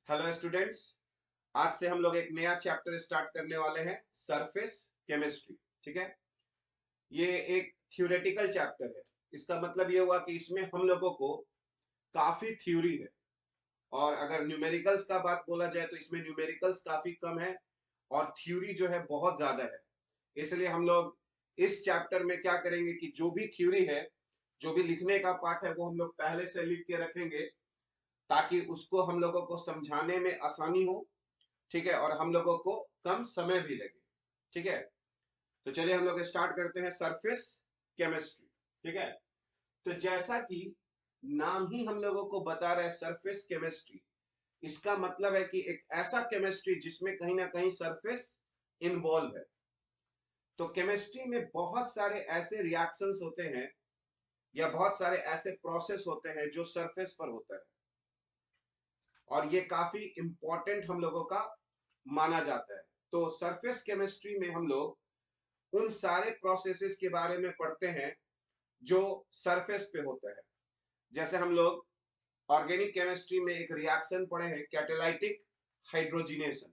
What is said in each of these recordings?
Hello students. आज से हम लोग एक नया चैप्टर स्टार्ट करने वाले हैं, सरफेस केमिस्ट्री। ठीक है, ये एक थ्योरेटिकल चैप्टर है। इसका मतलब ये हुआ कि इसमें हम लोगों को काफी थ्योरी है, और अगर न्यूमेरिकल्स का बात बोला जाए तो इसमें न्यूमेरिकल्स काफी कम है और थ्योरी जो है बहुत ज्यादा है। इसलिए हम लोग इस चैप्टर में क्या करेंगे कि जो भी थ्योरी है, जो भी लिखने का पार्ट है, वो हम लोग पहले से लिख के रखेंगे ताकि उसको हम लोगों को समझाने में आसानी हो। ठीक है, और हम लोगों को कम समय भी लगे। ठीक है, तो चलिए हम लोग स्टार्ट करते हैं सरफेस केमिस्ट्री। ठीक है, तो जैसा कि नाम ही हम लोगों को बता रहा है सरफेस केमिस्ट्री, इसका मतलब है कि एक ऐसा केमिस्ट्री जिसमें कहीं ना कहीं सरफेस इन्वॉल्व है। तो केमिस्ट्री में बहुत सारे ऐसे रिएक्शंस होते हैं या बहुत सारे ऐसे प्रोसेस होते हैं जो सरफेस पर होता है, और ये काफी इंपॉर्टेंट हम लोगों का माना जाता है। तो सरफेस केमिस्ट्री में हम लोग उन सारे प्रोसेसेस के बारे में पढ़ते हैं जो सरफेस पे होता है। जैसे हम लोग ऑर्गेनिक केमिस्ट्री में एक रिएक्शन पढ़े हैं, कैटालाइटिक हाइड्रोजिनेशन।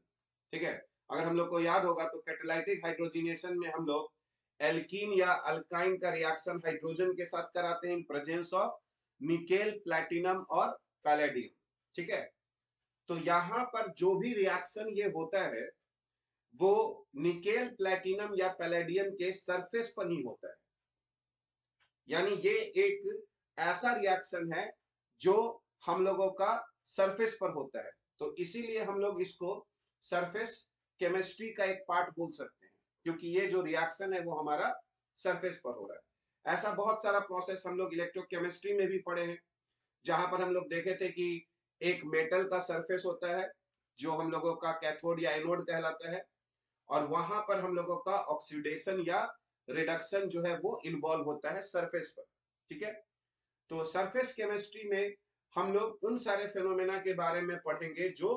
ठीक है, अगर हम लोग को याद होगा तो कैटालाइटिक हाइड्रोजिनेशन में हम लोग एल्कीन या अल्काइन का रिएक्शन हाइड्रोजन के साथ कराते हैं in presence of nickel, platinum और पैलेडियम। ठीक है, तो यहां पर जो भी रिएक्शन ये होता है वो निकेल, प्लैटिनम या पैलेडियम के सरफेस पर नहीं होता है। यानी ये एक ऐसा रिएक्शन है जो हम लोगों का सरफेस पर होता है, तो इसीलिए हम लोग इसको सरफेस केमिस्ट्री का एक पार्ट बोल सकते हैं, क्योंकि ये जो रिएक्शन है वो हमारा सरफेस पर हो रहा है। ऐसा बहुत सारा प्रोसेस हम लोग इलेक्ट्रोकेमिस्ट्री में भी पढ़े हैं, जहां पर हम लोग देखे थे कि एक मेटल का सरफेस होता है जो हम लोगों का कैथोड या एनोड कहलाता है, और वहां पर हम लोगों का ऑक्सीडेशन या रिडक्शन जो है वो इन्वॉल्व होता है सरफेस पर। ठीक है, तो सरफेस केमिस्ट्री में हम लोग उन सारे फिनोमेना के बारे में पढ़ेंगे जो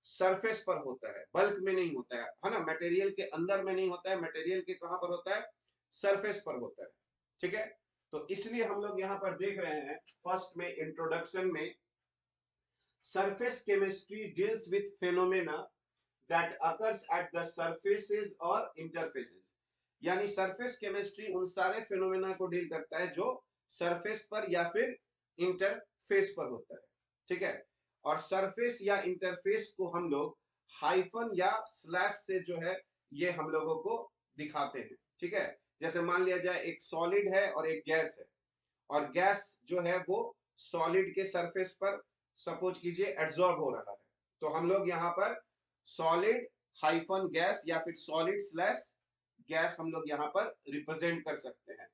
सरफेस पर होता है, बल्क में नहीं होता है ना, मटेरियल के अंदर में नहीं होता है। मटेरियल के कहां पर होता है? सरफेस पर होता है। ठीक है, तो इसलिए हम लोग यहां पर देख रहे हैं फर्स्ट में इंट्रोडक्शन में, surface chemistry deals with phenomena that occurs at the surfaces or interfaces। यानी सरफेस केमिस्ट्री उन सारे फिनोमेना को डील करता है जो सरफेस पर या फिर इंटरफेस पर होता है। ठीक है, और सरफेस या इंटरफेस को हम लोग हाइफन या स्लैश से जो है ये हम लोगों को दिखाते हैं। ठीक है, जैसे मान लिया जाए एक सॉलिड है और एक गैस है, और गैस जो है वो सॉलिड के सरफेस पर सपोज कीजिए एड्सॉर्ब हो रहा है, तो हम लोग यहाँ पर सॉलिड हाइफन गैस या फिर सॉलिड स्लैश गैस हम लोग यहाँ पर रिप्रेजेंट कर सकते हैं।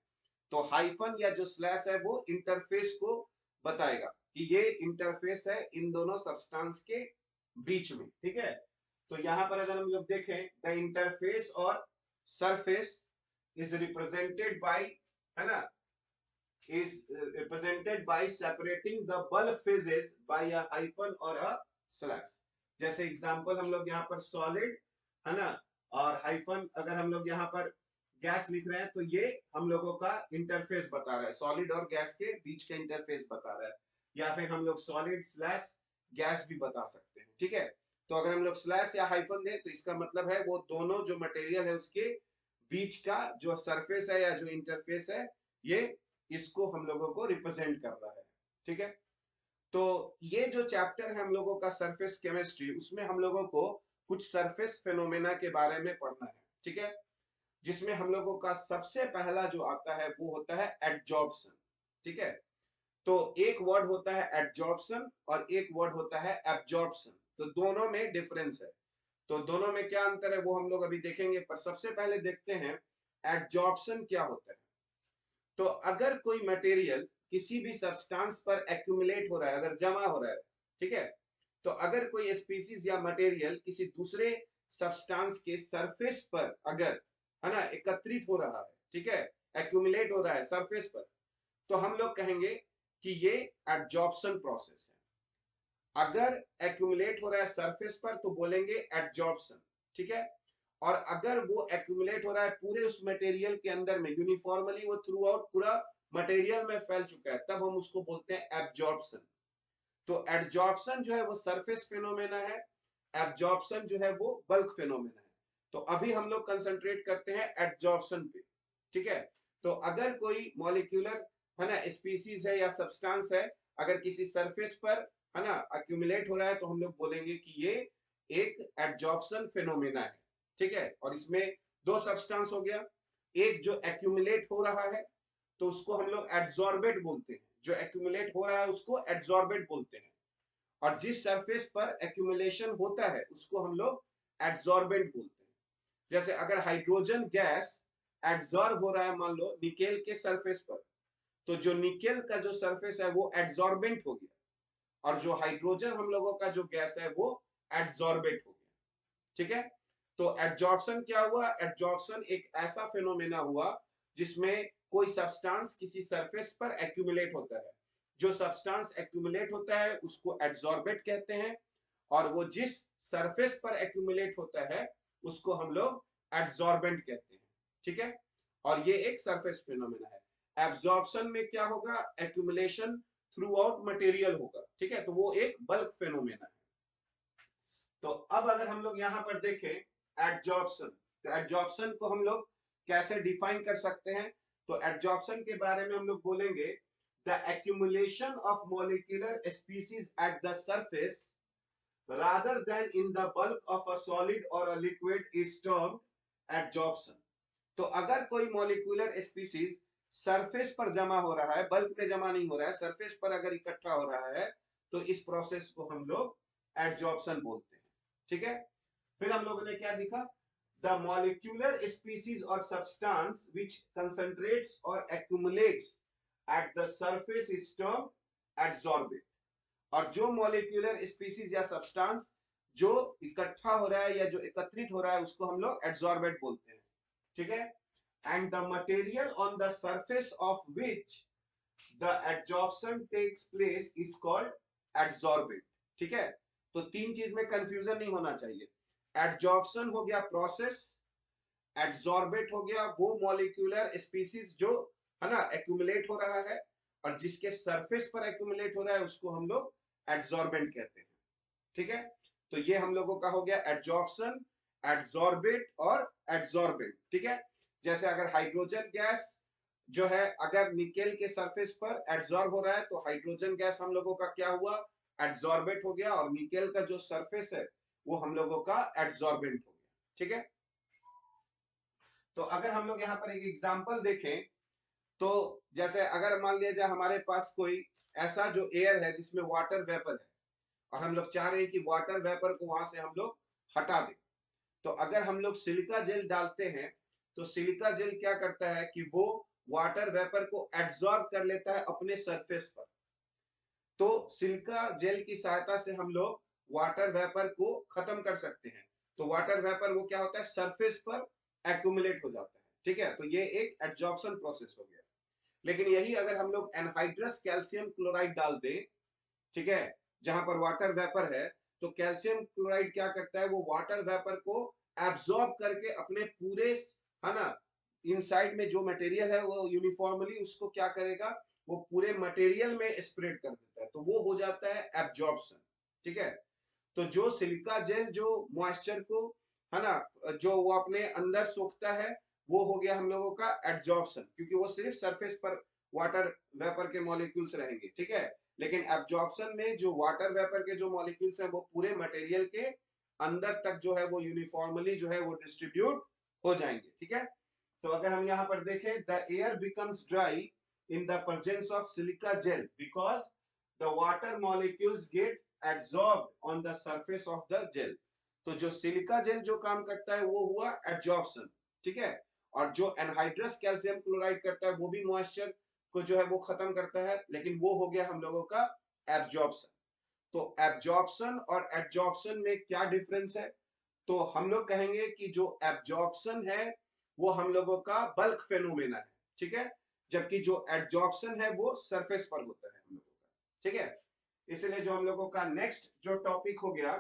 तो हाइफन या जो स्लैश है वो इंटरफेस को बताएगा कि ये इंटरफेस है इन दोनों सब्सटेंस के बीच में। ठीक है, तो यहां पर अगर हम लोग देखें, द इंटरफेस और सरफेस इज रिप्रेजेंटेड बाय, है ना, is represented by separating the bulk phases by a hyphen or a slash। जैसे एग्जांपल हम लोग यहाँ पर सॉलिड, है ना, और हाइफन अगर हम लोग यहाँ पर गैस लिख रहे हैं तो ये हम लोगों का इंटरफेस बता रहा है, सॉलिड और गैस के बीच का इंटरफेस बता रहा है, या फिर हम लोग सॉलिड स्लैश गैस भी बता सकते हैं। ठीक है, तो अगर हम लोग स्लैश या हाइफन दें तो इसका मतलब है वो दोनों जो मटेरियल है उसके बीच का जो सरफेस है या जो इंटरफेस है, ये इसको हम लोगों को रिप्रेजेंट कर रहा है। ठीक है, तो ये जो चैप्टर है हम लोगों का सरफेस केमिस्ट्री, उसमें हम लोगों को कुछ सरफेस फेनोमेना के बारे में पढ़ना है। ठीक है, जिसमें हम लोगों का सबसे पहला जो आता है वो होता है एडजॉर्प्शन। ठीक है, तो एक वर्ड होता है एडजॉर्प्शन और एक वर्ड होता है एब्जॉर्प्शन, तो दोनों में डिफरेंस है। तो दोनों में क्या अंतर है वो हम लोग अभी देखेंगे, पर सबसे पहले देखते हैं एडजॉर्प्शन क्या होता है। तो अगर कोई मटेरियल किसी भी सब्सटेंस पर एक्यूमुलेट हो रहा है, अगर जमा हो रहा है, ठीक है, तो अगर कोई स्पीसीज या मटेरियल किसी दूसरे सब्सटेंस के सरफेस पर अगर, है ना, एकत्रित हो रहा है, ठीक है, एक्यूमुलेट हो रहा है सरफेस पर, तो हम लोग कहेंगे कि ये एब्जॉर्प्शन प्रोसेस है। अगर एक्यूमुलेट हो रहा है सरफेस पर तो बोलेंगे एब्जॉर्प्शन। ठीक है, और अगर वो एक्यूमुलेट हो रहा है पूरे उस मटेरियल के अंदर में यूनिफॉर्मली, वो थ्रू आउट पूरा मटेरियल में फैल चुका है, तब हम उसको बोलते हैं एब्जॉर्प्शन। तो एडजॉर्प्शन जो है वो सरफेस फिनोमेना है, एब्जॉर्प्शन जो है वो बल्क फिनोमेना है। तो अभी हम लोग कंसंट्रेट करते हैं एडजॉर्प्शन पे, ठीक है। तो अगर कोई मॉलिक्यूलर है ना स्पीसीज है या सब्सटेंस है, अगर किसी सरफेस पर है ना अक्यूमुलेट हो रहा है, तो हम लोग बोलेंगे कि ये एक एडजॉर्प्शन फिनोमेना है, ठीक है। और इसमें दो सब्सटेंस हो गया, एक जो एक्यूमुलेट हो रहा है तो उसको हम लोग एड्सॉर्बेट बोलते हैं, जो एक्यूमुलेट हो रहा है उसको एड्सॉर्बेट बोलते हैं, और जिस सरफेस पर एक्यूमुलेशन होता है उसको हम लोग एड्सॉर्बेंट बोलते हैं। जैसे अगर हाइड्रोजन गैस एड्सॉर्ब हो रहा है मान लो निकेल के सरफेस पर, तो जो निकेल का जो सरफेस है वो एड्सॉर्बेंट हो गया, और जो हाइड्रोजन हम लोगों का जो गैस है वो एड्सॉर्बेट हो गया, ठीक है। तो एडजॉर्प्शन क्या हुआ, एडजॉर्प्शन एक ऐसा फिनोमेना हुआ जिसमें कोई सब्सटेंस किसी सरफेस पर एक्यूमुलेट होता है, जो सब्सटेंस एक्यूमुलेट होता है उसको एड्सॉर्बेट कहते हैं, और वो जिस सरफेस पर एक्यूमुलेट होता है उसको हम लोग एड्सॉर्बेंट कहते हैं, ठीक है। और ये एक सरफेस फिनोमेना है। एब्जॉर्प्शन में क्या होगा, एक्यूमुलेशन थ्रू आउट मटेरियल होगा, ठीक है, तो वो एक बल्क फिनोमेना है। तो अब अगर हम लोग यहां पर देखें एडजॉर्प्शन, तो एडजॉर्प्शन को हम लोग कैसे डिफाइन कर सकते हैं, तो एडजॉर्प्शन के बारे में हम लोग बोलेंगे the accumulation of molecular species eight the surface rather than in the bulk of a solid or a liquid is termed adsorption। तो अगर कोई मॉलिक्यूलर स्पीसीज सरफेस पर जमा हो रहा है, बल्क में जमा नहीं हो रहा है, सरफेस पर अगर इकट्ठा हो रहा है, तो इस प्रोसेस को हम लोग एडजॉर्प्शन बोलते हैं, ठीक है। फिर हम लोगों ने क्या दिखा, द मॉलिक्यूलर स्पीसीज और सब्सटेंस विच कंसंट्रेट्स और accumulates at the surface is termed adsorbate. और जो मॉलिक्यूलर स्पीसीज या सब्सटेंस जो इकट्ठा हो रहा है या जो एकत्रित हो रहा है उसको हम लोग एडसॉर्बेट बोलते हैं, ठीक है। And the material on the surface of which the adsorption takes place is called adsorbate, ठीक है। तो तीन चीज में कंफ्यूजन नहीं होना चाहिए, एडजॉर्प्शन हो गया प्रोसेस, एडसॉर्बेट हो गया वो मॉलिक्यूलर स्पीसीज जो है ना एक्यूमुलेट हो रहा है, और जिसके सरफेस पर एक्यूमुलेट हो रहा है उसको हम लोग एडसॉर्बेंट कहते हैं, ठीक है। तो ये हम लोगों का हो गया एडजॉर्प्शन, एडसॉर्बेट और एडसॉर्बेंट, ठीक है। जैसे अगर हाइड्रोजन गैस जो है अगर निकेल के सरफेस पर एडसॉर्ब हो रहा है, तो हाइड्रोजन गैस हम लोगों का क्या हुआ, एडसॉर्बेट हो गया, और निकेल का जो सरफेस है वो हम लोगों का एडसॉर्बेंट हो गया, ठीक है। तो अगर हम लोग यहाँ पर एक एग्जांपल देखें, तो जैसे अगर मान लिया जाए हमारे पास कोई ऐसा जो एयर है जिसमें वाटर वेपर है, और हम लोग चाह रहे हैं कि वाटर वेपर को वहां से हम लोग हटा दें, तो अगर हम लोग सिलिका जेल डालते हैं, तो सिलिका जेल क्या करता है कि वो वाटर वेपर को एब्जॉर्ब कर लेता है अपने सरफेस पर। तो सिलिका जेल की सहायता से हम लोग वाटर वेपर को खत्म कर सकते हैं। तो वाटर वेपर वो क्या होता है, सरफेस पर एक्यूमुलेट हो जाता है, ठीक है। तो ये एक एब्जॉर्प्शन प्रोसेस हो गया। लेकिन यही अगर हम लोग एनहाइड्रस कैल्शियम क्लोराइड डाल दें, ठीक है, जहां पर वाटर वेपर है, तो कैल्शियम क्लोराइड क्या करता है, वो वाटर वेपर को एब्जॉर्ब करके अपने पूरे है ना इनसाइड में जो मटेरियल है वो यूनिफॉर्मली उसको क्या करेगा, वो पूरे मटेरियल में स्प्रेड कर देता है, तो वो हो जाता है एब्जॉर्प्शन, ठीक है। तो जो सिलिका जेल जो मॉइस्चर को है ना जो वो अपने अंदर सोखता है, वो हो गया हम लोगों का एब्जॉर्प्शन, क्योंकि वो सिर्फ सरफेस पर वाटर वेपर के मॉलिक्यूल्स रहेंगे, ठीक है। लेकिन एब्जॉर्प्शन में जो वाटर वेपर के जो मॉलिक्यूल्स हैं वो पूरे मटेरियल के अंदर तक जो है वो यूनिफॉर्मली जो है वो डिस्ट्रीब्यूट हो जाएंगे, ठीक है। तो अगर हम यहाँ पर देखें, the air becomes dry in the presence of silica gel because the water molecules get absorbed on the surface of the gel. तो जो सिलिका जेल जो काम करता है वो हुआ एब्जॉर्प्शन, ठीक है। और जो एनहाइड्रस कैल्शियम क्लोराइड करता है वो भी मॉइस्चर को जो है वो खत्म करता है, लेकिन वो हो गया हम लोगों का एब्जॉर्प्शन। तो एब्जॉर्प्शन और एब्जॉर्प्शन में क्या डिफरेंस है, तो हम लोग कहेंगे कि जो एब्जॉर्प्शन है वो हम लोगों का बल्क फेनोमेना है, ठीक है, जबकि जो एब्जॉर्प्शन है वो सरफेस पर होता है हम लोगों का, ठीक है। इसलिए जो हम लोगों का नेक्स्ट जो टॉपिक हो गया,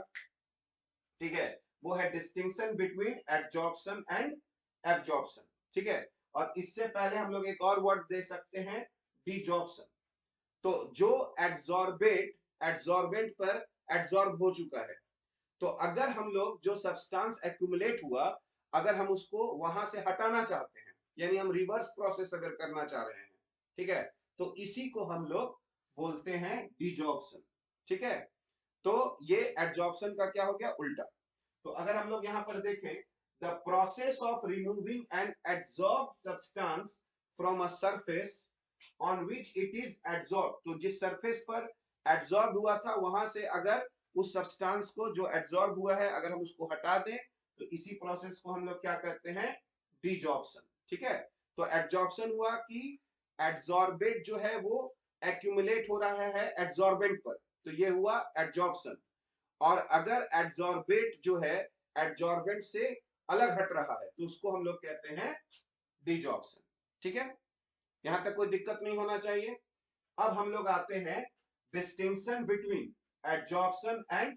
ठीक है, वो है distinction between absorption and absorption, ठीक है। और इससे पहले हम लोग एक और वर्ड दे सकते हैं, डिजॉर्प्शन। तो जो एब्जॉर्बेट एड्सॉर्बेंट पर एड्सॉर्ब हो चुका है। तो अगर हम लोग जो सब्सटेंस एक्यूमुलेट हुआ, अगर हम उसको वहां से हटाना चाहते हैं, यानी हम रिवर्स प्रोसेस अगर करना चाह रहे हैं, ठीक है, तो इसी को हम लोग बोलते हैं डिजॉर्प्शन। ठीक है, तो ये एड्सॉर्प्शन का क्या हो गया, उल्टा। तो अगर हम लोग यहां पर देखें, the process of removing an adsorb substance from a surface on which it is adsorb, तो जिस सरफेस पर एड्सॉर्ब हुआ था वहां से अगर उस सब्सटेंस को जो एड्सॉर्ब हुआ है अगर हम उसको हटा दें, तो इसी प्रोसेस को हम लोग क्या करते हैं, डिजॉर्प्शन। ठीक है, तो एड्सॉर्प्शन हुआ कि एड्सॉर्बेट जो है वो एक्यूमुलेट हो रहा है एड्सॉर्बेंट पर, तो ये हुआ एड्सॉर्प्शन। और अगर एड्सॉर्बेट जो है एड्सॉर्बेंट से अलग हट रहा है तो उसको हम लोग कहते हैं डिजॉर्प्शन। ठीक है, यहां तक कोई दिक्कत नहीं होना चाहिए। अब हम लोग आते हैं distinction between adsorption and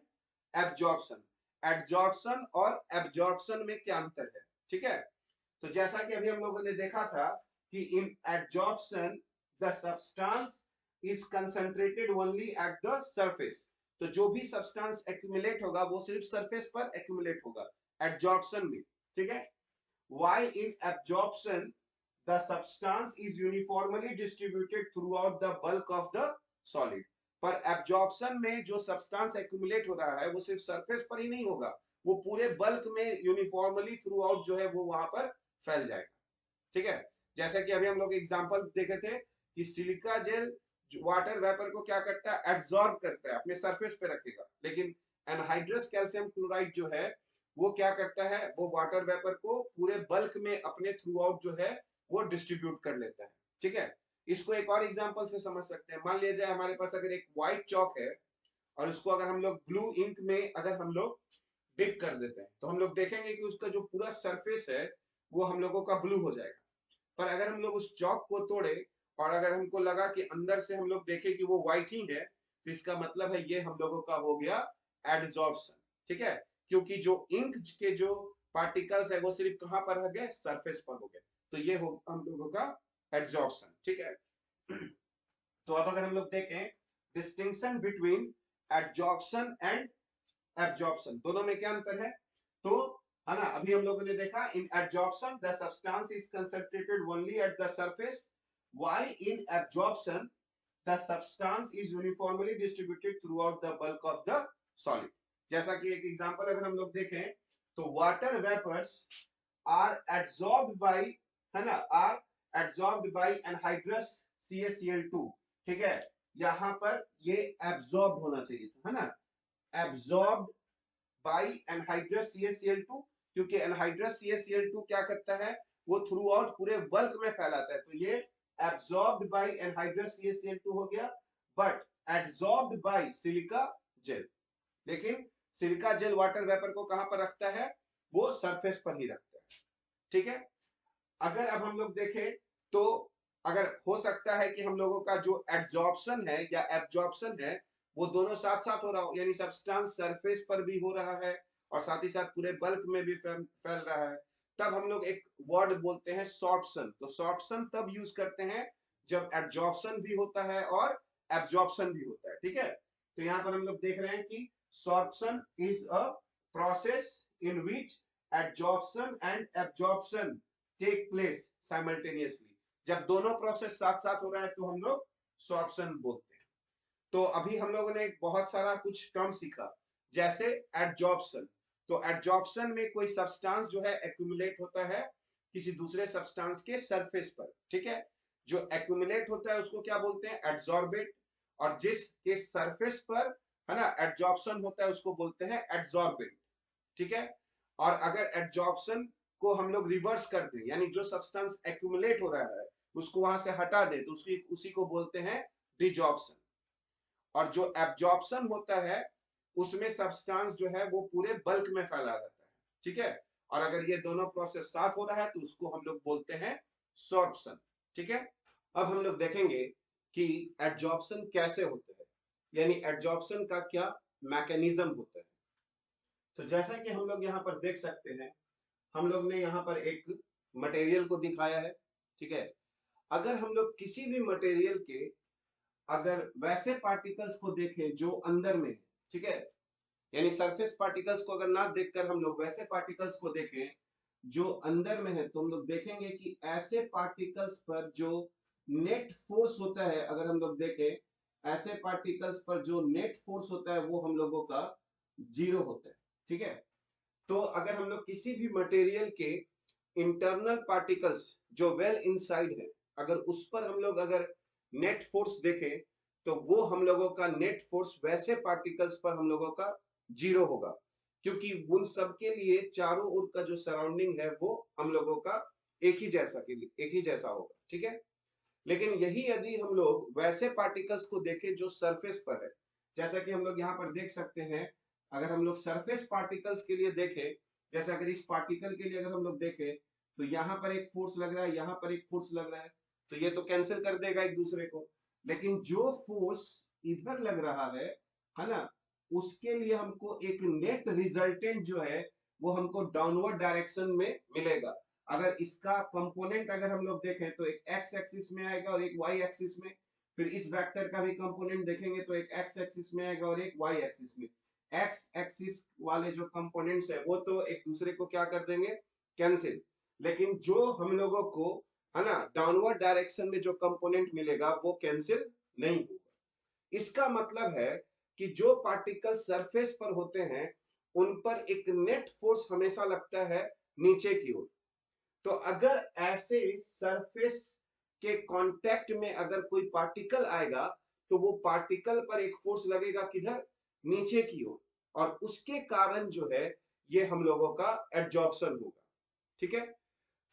absorption. Adsorption और एब्जॉर्प्शन में क्या अंतर है, ठीक है। तो जैसा कि अभी हम लोगों ने देखा था कि in adsorption the substance is concentrated only at the surface, तो जो भी सब्सटेंस एक्यूमुलेट होगा वो सिर्फ सरफेस पर एक्यूमुलेट होगा एडजॉर्प्शन में। ठीक है, while in absorption the substance is uniformly distributed throughout the bulk of the solid, पर एब्जॉर्प्शन में जो सब्सटेंस एक्यूमुलेट हो रहा है वो सिर्फ सरफेस पर ही नहीं होगा, वो पूरे बल्क में यूनिफॉर्मली थ्रू आउट जो है वो वहां पर फैल जाएगा। ठीक है, जैसा कि अभी हम लोग एग्जांपल देखे थे कि सिलिका जेल वाटर वेपर को क्या करता है, एब्जॉर्ब करता है, अपने सरफेस पे रखेगा, लेकिन एनहाइड्रस कैल्शियम क्लोराइड जो है वो क्या करता है, वो वाटर वेपर को पूरे बल्क में अपने थ्रू आउट जो है वो डिस्ट्रीब्यूट कर लेता है। ठीक है, इसको एक और एग्जांपल से समझ सकते हैं। मान लिया जाए हमारे पास अगर एक व्हाइट चौक है और उसको अगर हम लोग ब्लू इंक में अगर हम लोग डिप कर देते हैं तो हम लोग देखेंगे कि उसका जो पूरा सरफेस है वो हम लोगों का ब्लू हो जाएगा। पर अगर हम लोग उस चौक को तोड़े और अगर हमको लगा कि अंदर से हम लोग देखें कि वो व्हाइट ही है, तो इसका मतलब है ये हम लोगों का हो गया एडजॉर्प्शन। ठीक है, क्योंकि जो इंक के जो पार्टिकल्स है वो सिर्फ कहां पर रह गए, सरफेस पर हो गए, तो ये हो हम लोगों का एडजॉर्प्शन। ठीक है, तो अब अगर हम लोग देखें distinction between adsorption and absorption, दोनों में क्या अंतर है, तो है ना, अभी हम लोगों ने देखा in absorption the substance is concentrated only at the surface, while in absorption the substance is uniformly distributed throughout the bulk of the solid. जैसा कि एक एग्जांपल अगर हम लोग देखें तो water vapours are absorbed by, है ना, are absorbed bye anhydrous CaCl2। ठीक है, यहां पर ये एब्जॉर्ब होना चाहिए था, है ना, एब्जॉर्ब्ड बाय एनहाइड्रस CaCl2, क्योंकि एनहाइड्रस CaCl2 क्या करता है, वो थ्रू आउट पूरे बल्क में फैलाता है, तो ये एब्जॉर्ब्ड बाय एनहाइड्रस CaCl2 हो गया, but absorbed bye silica gel. लेकिन सिलिका जेल वाटर वेपर को कहां पर रखता है, वो सरफेस पर ही रखता है। ठीक है, अगर अब हम लोग देखें तो अगर हो सकता है कि हम लोगों का जो एब्जॉर्प्शन है या एब्जॉर्प्शन है वो दोनों साथ साथ हो रहा हो, यानी सब्सटेंस सरफेस पर भी हो रहा है और साथ ही साथ पूरे बल्क में भी फैल रहा है, तब हम लोग एक वर्ड बोलते हैं सॉर्प्शन। तो सॉर्प्शन तब यूज करते हैं जब एब्जॉर्प्शन भी होता है और एब्जॉर्प्शन भी होता है। ठीक है, तो यहां पर हम लोग देख रहे हैं कि sorption is a process in which absorption and absorption take place simultaneously, जब दोनों प्रोसेस साथ साथ हो रहा है तो हम लोग सॉर्प्शन बोलते हैं। तो अभी हम लोगों ने बहुत सारा कुछ टर्म सीखा, जैसे एडजॉर्प्शन। तो एडजॉर्प्शन में कोई सब्सटेंस जो है एक्यूमुलेट होता है किसी दूसरे सब्सटेंस के सरफेस पर। ठीक है, जो एक्यूमुलेट होता है उसको क्या बोलते हैं, एड्सॉर्बेट, और जिसके सरफेस पर, है ना, एडजॉर्प्शन होता है उसको बोलते हैं एड्सॉर्बेंट। ठीक है, और अगर एड्सॉर्प्शन को हम लोग रिवर्स कर दें, यानी जो सब्सटेंस एक्यूमुलेट हो रहा है उसको वहां से हटा दें, तो उसी को बोलते हैं डिजॉर्प्शन। और जो एब्जॉर्प्शन होता है उसमें सब्सटेंस जो है वो पूरे बल्क में फैला रहता है। ठीक है, और अगर ये दोनों प्रोसेस साथ हो रहा है तो उसको हम लोग बोलते हैं सॉर्प्शन। ठीक है, अब हम लोग देखेंगे कि एब्जॉर्प्शन कैसे होता है, यानी एब्जॉर्प्शन का क्या मैकेनिज्म होता है। तो जैसा कि हम लोग यहाँ पर देख सकते हैं, हम लोग ने यहाँ पर एक मटेरियल को दिखाया है। ठीक है, अगर हम लोग किसी भी मटेरियल के अगर वैसे पार्टिकल्स को देखें जो अंदर में है, ठीक है, यानी सरफेस पार्टिकल्स को अगर ना देखकर हम लोग वैसे पार्टिकल्स को देखें जो अंदर में है, तो हम लोग देखेंगे कि ऐसे पार्टिकल्स पर जो नेट फोर्स होता है, अगर हम लोग देखें ऐसे पार्टिकल्स पर जो नेट फोर्स होता है वो हम लोगों का जीरो होता है, ठीक है। तो अगर हम लोग किसी भी मटेरियल के इंटरनल पार्टिकल्स जो वेल इनसाइड है, अगर उस पर हम लोग अगर नेट फोर्स देखें, तो वो हम लोगों का नेट फोर्स वैसे पार्टिकल्स पर हम लोगों का जीरो होगा, क्योंकि उन सब के लिए चारों ओर का जो सराउंडिंग है वो हम लोगों का एक ही जैसा होगा, ठीक है। लेकिन यही यदि हम लोग वैसे पार्टिकल्स को देखें जो सरफेस पर है, जैसा कि हम लोग यहाँ पर देख सकते हैं, अगर हम लोग सरफेस पार्टिकल्स के लिए देखें, जैसे अगर इस पार्टिकल के लिए अगर हम लोग देखें, तो यहाँ पर एक फोर्स लग रहा है, यहाँ पर एक फोर्स लग रहा है, तो ये तो कैंसिल कर देगा एक दूसरे को। लेकिन जो फोर्स इधर लग रहा है ना, उसके लिए हमको एक नेट रिजल्टेंट जो है वो हमको डाउनवर्ड डायरेक्शन में मिलेगा। अगर इसका कंपोनेंट अगर हम लोग देखें तो एक एक्स एक्सिस में आएगा और एक वाई एक्सिस में, फिर इस वेक्टर का भी कंपोनेंट देखेंगे तो एक एक्स एक्सिस में आएगा और एक वाई एक्सिस में। एक्स एक्सिस वाले जो कंपोनेंट्स है वो तो एक दूसरे को क्या कर देंगे, कैंसिल। लेकिन जो हम लोगों को है ना डाउनवर्ड डायरेक्शन में जो कंपोनेंट मिलेगा वो कैंसिल नहीं होगा। इसका मतलब है कि जो पार्टिकल सरफेस पर होते हैं उन पर एक नेट फोर्स हमेशा लगता है नीचे की ओर। तो अगर ऐसे सरफेस के कांटेक्ट में अगर कोई पार्टिकल आएगा, तो वो पार्टिकल पर एक फोर्स लगेगा किधर, नीचे की ओर, और उसके कारण जो है ये हम लोगों का एड्जॉर्प्शन होगा, ठीक है।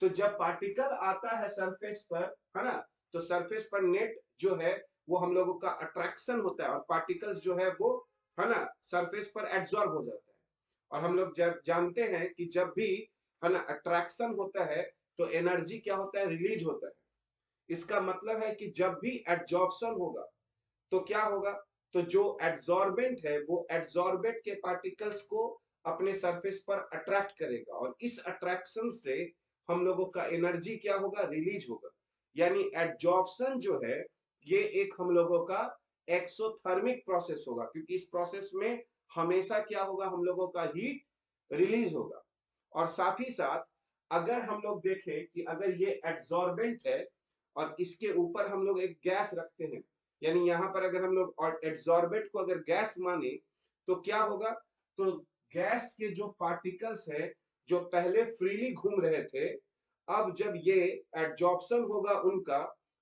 तो जब पार्टिकल आता है सरफेस पर, है ना, तो सरफेस पर नेट जो है वो हम लोगों का अट्रैक्शन होता है, और पार्टिकल्स जो है वो है ना सरफेस पर एब्जॉर्ब हो जाता है। और हम लोग जब जानते हैं कि जब भी है ना अट्रैक्शन होता है तो एनर्जी क्या होता है, रिलीज होता है। इसका मतलब है कि जब भी एड्जॉर्प्शन होगा तो क्या होगा, तो जो एड्जॉर्बेंट है वो एड्जॉर्बेंट के पार्टिकल्स को अपने सरफेस पर अट्रैक्ट करेगा, और इस अट्रैक्शन से हम लोगों का एनर्जी क्या होगा, रिलीज होगा। यानी एड्जॉर्प्शन जो है ये एक हम लोगों का एक्सोथर्मिक प्रोसेस होगा, क्योंकि इस प्रोसेस में हमेशा क्या होगा, हम लोगों का हीट रिलीज होगा। और साथ ही साथ अगर हम लोग देखें कि अगर ये एड्जॉर्बेंट है और इसके ऊपर हम लोग एक गैस रखते हैं, यानी यहां पर अगर हम लोग और एड्जॉर्बेंट को अगर गैस माने, तो क्या होगा, तो गैस के जो पार्टिकल्स है जो पहले फ्रीली घूम रहे थे, अब जब ये एड्जॉर्प्शन होगा उनका,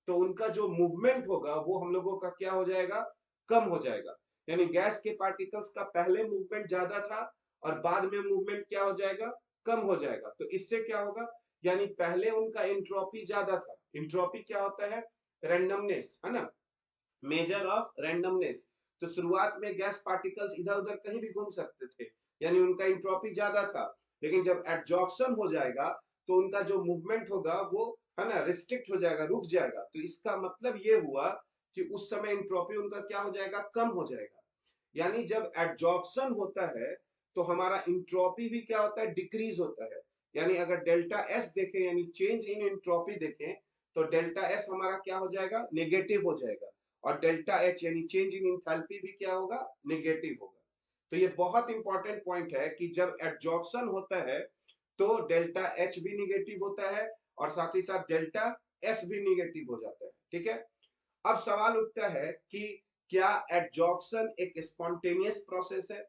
तो उनका जो मूवमेंट होगा वो हम लोगों का क्या हो जाएगा, कम हो जाएगा। यानी गैस के पार्टिकल्स का पहले मूवमेंट ज्यादा था और बाद में मूवमेंट क्या हो जाएगा, कम हो जाएगा। तो इससे क्या होगा, यानी पहले उनका एंट्रोपी ज्यादा था। एंट्रोपी क्या होता है, रैंडमनेस, है ना, मेजर ऑफ रैंडमनेस। तो शुरुआत में गैस पार्टिकल्स इधर उधर कहीं भी घूम सकते थे, यानी उनका एंट्रोपी ज्यादा था। लेकिन जब एड्जॉर्प्शन हो जाएगा तो उनका जो मूवमेंट होगा वो है ना रिस्ट्रिक्ट हो जाएगा, रुक जाएगा। तो इसका मतलब ये हुआ कि उस समय एंट्रोपी उनका क्या हो जाएगा, कम हो जाएगा। यानी जब एड्जॉर्प्शन होता है तो हमारा इंट्रोपी भी क्या होता है, डिक्रीज होता है। यानी अगर डेल्टा एस देखें, यानी चेंज इन इंट्रोपी देखें, तो डेल्टा एस हमारा क्या हो जाएगा, नेगेटिव हो जाएगा। और डेल्टा एच यानी चेंज इन इंथैल्पी भी क्या होगा, नेगेटिव होगा। तो ये बहुत इंपॉर्टेंट पॉइंट है कि जब एड्जॉर्प्शन होता है तो डेल्टा एच भी निगेटिव होता है और साथ ही साथ डेल्टा एस भी निगेटिव हो जाता है, ठीक है। अब सवाल उठता है कि क्या एड्जॉर्प्शन एक स्पॉन्टेनियस प्रोसेस है।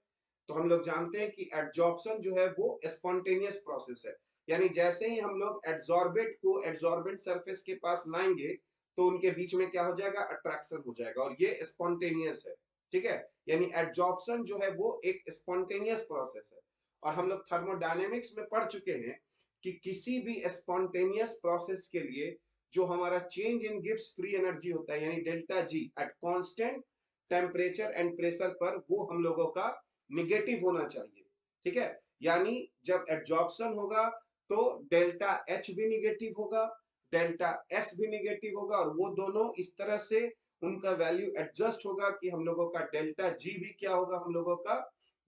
तो हम लोग जानते हैं कि एड्जॉर्प्शन जो है वो स्पॉन्टेनियस प्रोसेस है, यानी जैसे ही हम लोग एड्जॉर्बेंट को एड्जॉर्बेंट सरफेस के पास लाएंगे तो उनके बीच में क्या हो जाएगा, अट्रैक्शन हो जाएगा, और ये स्पॉन्टेनियस है, ठीक है। यानी एड्जॉर्प्शन जो है वो एक स्पॉन्टेनियस प्रोसेस है। और हम लोग थर्मोडायनेमिक्स में पढ़ चुके हैं कि किसी भी स्पॉन्टेनियस प्रोसेस के लिए जो हमारा change in gives free energy होता है, यानी delta G at constant temperature and pressure पर, वो हम लोगों का निगेटिव होना चाहिए, ठीक है। यानी जब एड्जॉर्प्शन होगा तो डेल्टा एच भी निगेटिव होगा, डेल्टा एस भी निगेटिव होगा, और वो दोनों इस तरह से उनका वैल्यू एडजस्ट होगा कि हम लोगों का डेल्टा जी भी क्या होगा, हम लोगों का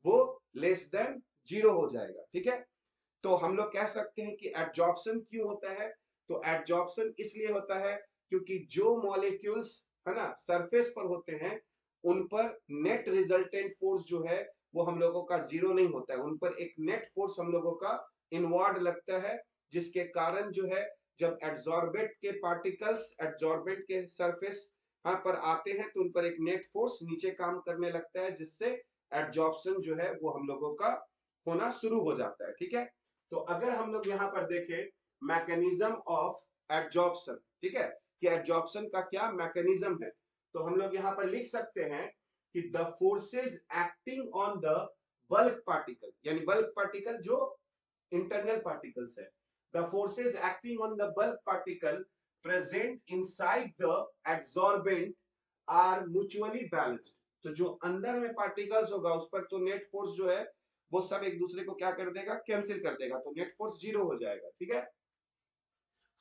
वो लेस देन जीरो हो जाएगा, ठीक है। तो हम लोग कह सकते हैं कि एड्जॉर्प्शन क्यों होता है, तो एड्जॉर्प्शन इसलिए होता है क्योंकि जो मॉलिक्यूल्स है ना, सरफेस पर होते हैं, उन पर नेट रिजल्टेंट फोर्स जो है वो हम लोगों का जीरो नहीं होता है, उन पर एक नेट फोर्स हम लोगों का इनवर्ड लगता है, जिसके कारण जो है जब एड्सॉर्बेंट के पार्टिकल्स एड्सॉर्बेंट के सरफेस पर आते हैं तो उन पर एक नेट फोर्स नीचे काम करने लगता है, जिससे एड्जॉर्प्शन जो है वो हम लोगों का होना शुरू हो जाता है। ठीक है, तो अगर हम लोग यहाँ पर देखें मैकेनिज्म ऑफ एड्जॉर्प्शन, ठीक है, कि एड्जॉर्प्शन का क्या मैकेनिज्म है, तो हम लोग यहाँ पर लिख सकते हैं कि the forces acting on the bulk particle, यानी बल्क पार्टिकल जो इंटरनल पार्टिकल्स है, the forces acting on the bulk particle present inside the adsorbent are mutually balanced. तो जो अंदर में पार्टिकल्स होगा उस पर तो नेट फोर्स जो है वो सब एक दूसरे को क्या कर देगा, कैंसिल कर देगा, तो नेट फोर्स जीरो हो जाएगा। ठीक है,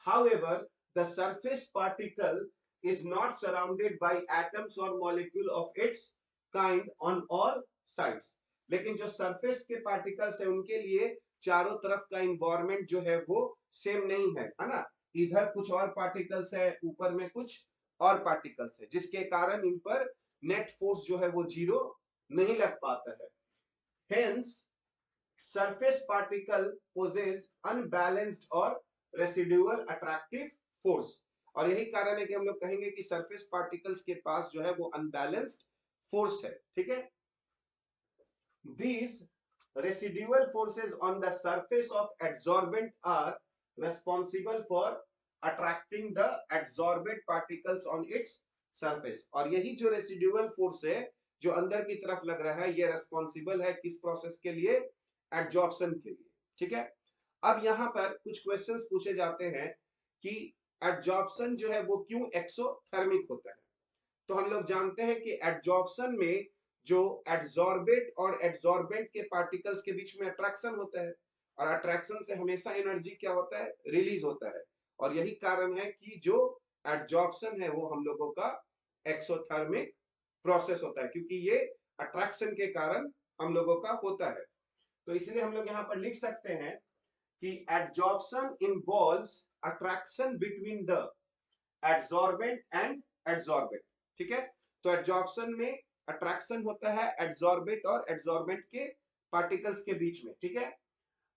however the surface particle is not surrounded by atoms or molecule of its kind on all sides। लेकिन जो सरफेस के पार्टिकल्स है उनके लिए चारों तरफ का इन्वायरमेंट जो है वो सेम नहीं है ना, इधर कुछ और पार्टिकल्स है, ऊपर में कुछ और पार्टिकल्स है, जिसके कारण इन पर नेट फोर्स जो है वो जीरो नहीं लग पाता है। Hence, surface particle possess unbalanced or residual attractive force। और यही कारण है कि हम लोग कहेंगे कि सरफेस पार्टिकल्स के पास जो है वो अनबैलेंस्ड फोर्स है। ठीक है, these residual forces on the surface of adsorbent are responsible for attracting the adsorbent particles on its surface। और यही जो रेसिडुअल फोर्स है जो अंदर की तरफ लग रहा है, ये रेस्पॉन्सिबल है किस प्रोसेस के लिए, एड्जॉर्प्शन के लिए। ठीक है, अब यहां पर कुछ क्वेश्चंस पूछे जाते हैं कि एड्जॉर्प्शन जो है वो क्यों एक्सोथर्मिक होता है। तो हम लोग जानते हैं कि एड्जॉर्प्शन में जो एड्सॉर्बेट और एड्सॉर्बेंट के पार्टिकल्स के बीच में अट्रैक्शन होता है, और अट्रैक्शन से हमेशा एनर्जी क्या होता है, रिलीज होता है, और यही कारण है कि जो एड्जॉर्प्शन है वो हम लोगों का एक्सोथर्मिक प्रोसेस होता है, क्योंकि ये अट्रैक्शन के कारण हम लोगों का होता है। तो इसलिए हम लोग यहाँ पर लिख सकते हैं कि adsorption involves attraction between the adsorbent and adsorbent. ठीक है, तो एड्जॉर्प्शन में अट्रैक्शन होता है एड्सॉर्बेंट और एड्सॉर्बेंट के पार्टिकल्स के बीच में। ठीक है,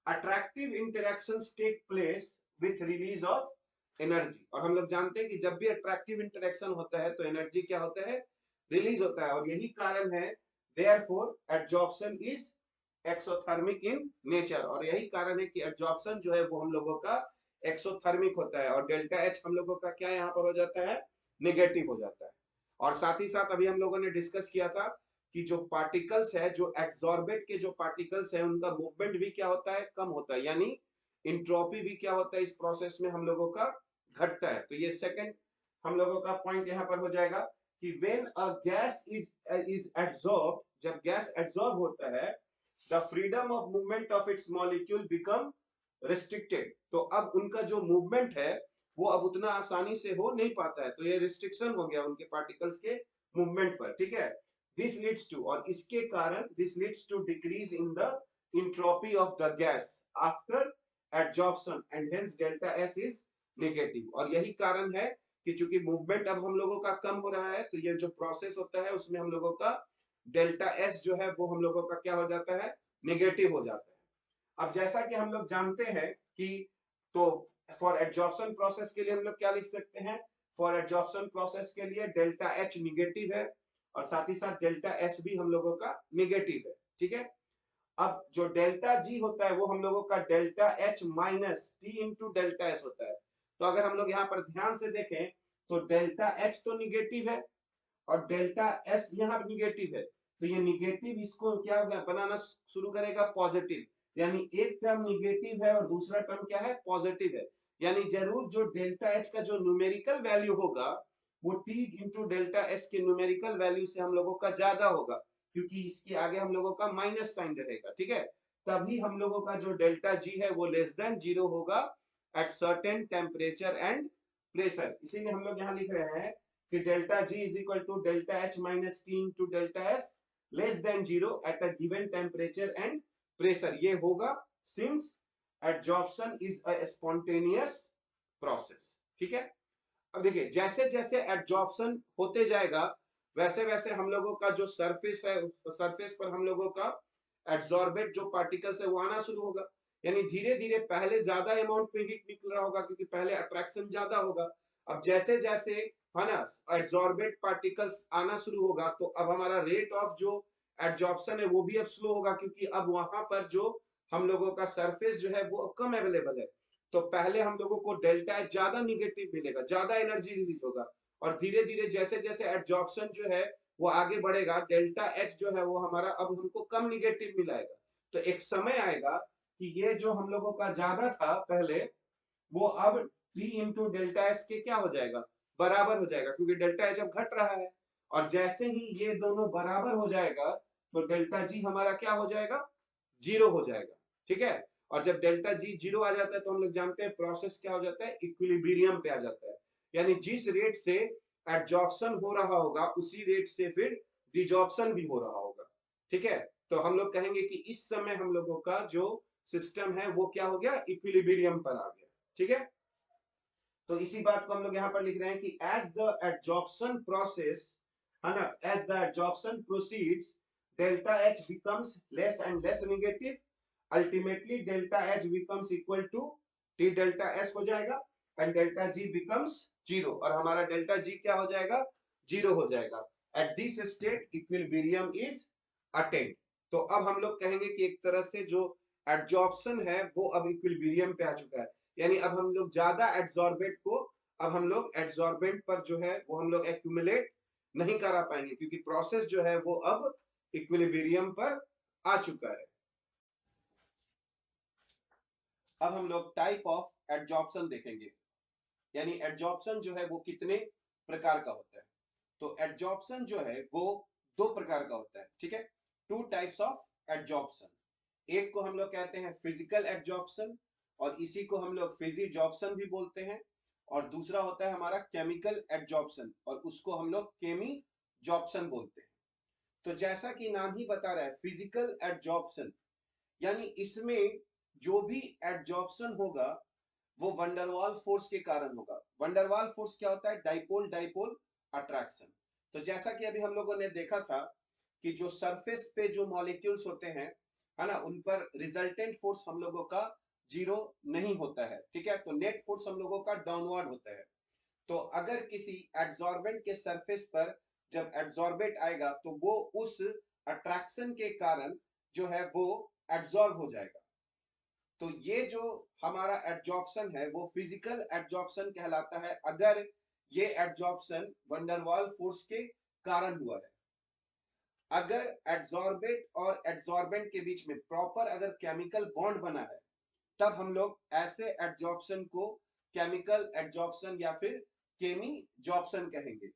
attractive interactions take place with release of energy. और हम लोग जानते हैं कि जब भी अट्रैक्टिव इंटरेक्शन होता है तो एनर्जी क्या होता है, रिलीज होता है, और यही कारण है therefore adsorption is exothermic in nature. और यही कारण है कि एड्जॉर्प्शन जो है वो हम लोगों का एक्सोथर्मिक होता है, और डेल्टा एच हम लोगों का क्या यहाँ पर हो जाता है, नेगेटिव हो जाता है। और साथ ही साथ अभी हम लोगों ने डिस्कस किया था कि जो पार्टिकल्स है, जो एड्सॉर्बेट के जो पार्टिकल्स है उनका मूवमेंट भी क्या होता है, कम होता है, यानी इंट्रोपी भी क्या होता है इस प्रोसेस में हम लोगों का घटता है। तो ये सेकंड हम लोगों का पॉइंट यहाँ पर हो जाएगा कि when a gas is absorb, जब गैस एब्सॉर्ब होता है, the freedom of movement of its molecule become restricted. तो अब उनका जो मूवमेंट है वो अब उतना आसानी से हो नहीं पाता है, तो ये रिस्ट्रिक्शन हो गया उनके पार्टिकल्स के मूवमेंट पर। ठीक है, दिस लीड्स टू, और इसके कारण this leads to decrease in the entropy of the gas after adsorption and hence delta S is negative. और यही कारण है कि चूंकि मूवमेंट अब हम लोगों का कम हो रहा है, तो ये जो प्रोसेस होता है उसमें हम लोगों का डेल्टा एस जो है वो हम लोगों का क्या हो जाता है, नेगेटिव हो जाता है। अब जैसा कि हम लोग जानते हैं कि तो फॉर एड्जॉर्प्शन प्रोसेस के लिए हम लोग क्या लिख सकते हैं, फॉर एड्जॉर्प्शन प्रोसेस के लिए डेल्टा एच निगेटिव है, और साथ ही साथ डेल्टा एस भी हम लोगों का निगेटिव है। ठीक है, अब जो डेल्टा जी होता है वो हम लोगों का delta H minus T into delta S होता है। तो अगर हम लोग यहाँ पर ध्यान से देखें तो डेल्टा एच तो निगेटिव है और डेल्टा एस यहाँ निगेटिव है, तो ये निगेटिव इसको क्या बनाना शुरू करेगा, पॉजिटिव, यानी एक टर्म निगेटिव है और दूसरा टर्म क्या है, पॉजिटिव है। यानी जरूर जो डेल्टा एच का जो न्यूमेरिकल वैल्यू होगा वो टी इंटू डेल्टा एस के न्यूमेरिकल वैल्यू से हम लोगों का ज्यादा होगा, क्योंकि इसके आगे हम लोगों का माइनस साइन रहेगा। ठीक है, तभी हम लोगों का जो डेल्टा जी है वो लेस देन जीरो होगा at certain temperature and pressure. इसीलिए हम लोग यहाँ लिख रहे हैं कि delta G is equal to delta H minus T into delta S less than zero at a given temperature and pressure. ये होगा since adsorption is a spontaneous process. ठीक है, अब देखिए जैसे जैसे एडजॉर्प्शन होते जाएगा वैसे वैसे हम लोगों का जो सरफेस है सरफेस पर हम लोगों का एड्सॉर्बेट जो पार्टिकल्स है वो आना शुरू होगा। यानी धीरे धीरे पहले ज्यादा अमाउंट में हीट निकल रहा होगा क्योंकि पहले अट्रैक्शन ज्यादा होगा। अब जैसे जैसे है ना एड्सॉर्बेट पार्टिकल्स आना शुरू होगा तो अब हमारा रेट ऑफ जो एड्जॉर्प्शन है वो भी अब स्लो होगा क्योंकि अब वहां पर जो हम लोगों का सरफेस जो है वो अब कम अवेलेबल है। तो पहले हम लोगों को डेल्टा एच ज्यादा निगेटिव मिलेगा, ज्यादा एनर्जी रिलीज होगा और धीरे धीरे जैसे जैसे एड्जॉर्प्शन जो है वो आगे बढ़ेगा डेल्टा एच जो है वो हमारा अब हमको कम निगेटिव मिलाएगा। तो एक समय आएगा कि ये जो हम लोगों का ज्यादा था पहले वो अब P इंटू डेल्टा एच के क्या हो जाएगा, बराबर हो जाएगा क्योंकि डेल्टा एच अब घट रहा है। और जैसे ही ये दोनों बराबर हो जाएगा तो डेल्टा जी हमारा क्या हो जाएगा, जीरो हो जाएगा। ठीक है, और जब डेल्टा जी जीरो आ जाता है तो हम लोग जानते हैं प्रोसेस क्या हो जाता है, इक्विलिब्रियम पे आ जाता है। यानी जिस रेट से एडजॉर्प्शन हो रहा होगा उसी रेट से फिर डिजॉर्प्शन भी हो रहा होगा। ठीक है, तो हम लोग कहेंगे कि इस समय हम लोगों का जो सिस्टम है वो क्या हो गया, इक्विलिब्रियम पर आ गया। ठीक है, तो इसी बात को हम लोग यहाँ पर लिख रहे हैं कि एज द एडजॉर्प्शन प्रोसेस है ना, as the adsorption proceeds delta H becomes less and less negative, ultimately delta H becomes equal to T delta S हो जाएगा and delta G becomes zero और हमारा डेल्टा जी क्या हो जाएगा, zero हो जाएगा। At this state equilibrium is attend. तो अब हम लोग कहेंगे कि एक तरह से जो एडजॉर्प्शन है वो अब इक्विलिब्रियम पे आ चुका है। यानी अब हम लोग ज्यादा एड्सॉर्बेट को अब हम लोग एड्सॉर्बेंट पर जो है वो हम लोग एक्यूमुलेट नहीं करा पाएंगे क्योंकि प्रोसेस जो है वो अब इक्विलिब्रियम पर आ चुका है। अब हम लोग टाइप ऑफ एडजॉर्प्शन देखेंगे, यानी एडजॉर्प्शन जो है वो कितने प्रकार का होता है। तो एडजॉर्प्शन जो है वो दो प्रकार का होता है। ठीक है, टू टाइप्स ऑफ एडजॉर्प्शन। एक को हम लोग कहते हैं फिजिकल एडजॉर्प्शन और इसी को हम लोग फिजिजॉर्प्शन भी बोलते हैं, और दूसरा होता है हमारा केमिकल एडजॉर्प्शन और उसको हम लोग केमीजॉर्प्शन बोलते हैं। तो जैसा कि नाम ही बता रहा है फिजिकल एडजॉर्प्शन, यानी इसमें जो भी एडजॉर्प्शन होगा वो वंडरवाल फोर्स के कारण होगा। वंडरवाल फोर्स क्या होता है, डाइपोल डाइपोल अट्रैक्शन। तो जैसा कि अभी हम लोगों ने देखा था कि जो सरफेस पे जो मॉलिक्यूल्स होते हैं है ना उन पर रिजल्टेंट फोर्स हम लोगों का जीरो नहीं होता है। ठीक है, तो नेट फोर्स हम लोगों का डाउनवर्ड होता है। तो अगर किसी एड्सॉर्बेंट के सरफेस पर जब एड्सॉर्बेट आएगा तो वो उस अट्रैक्शन के कारण जो है वो एड्सॉर्ब हो जाएगा। तो ये जो हमारा एडजॉर्प्शन है वो फिजिकल एडजॉर्प्शन कहलाता है अगर ये एडजॉर्प्शन वंडरवाल फोर्स के कारण हुआ है। अगर एड्सॉर्बेट और एड्सॉर्बेंट के बीच में प्रॉपर अगर केमिकल बॉन्ड बना है तब हम लोग ऐसे एडजॉर्प्शन को केमिकल एडजॉर्प्शन या फिर केमीजॉर्प्शन कहेंगे।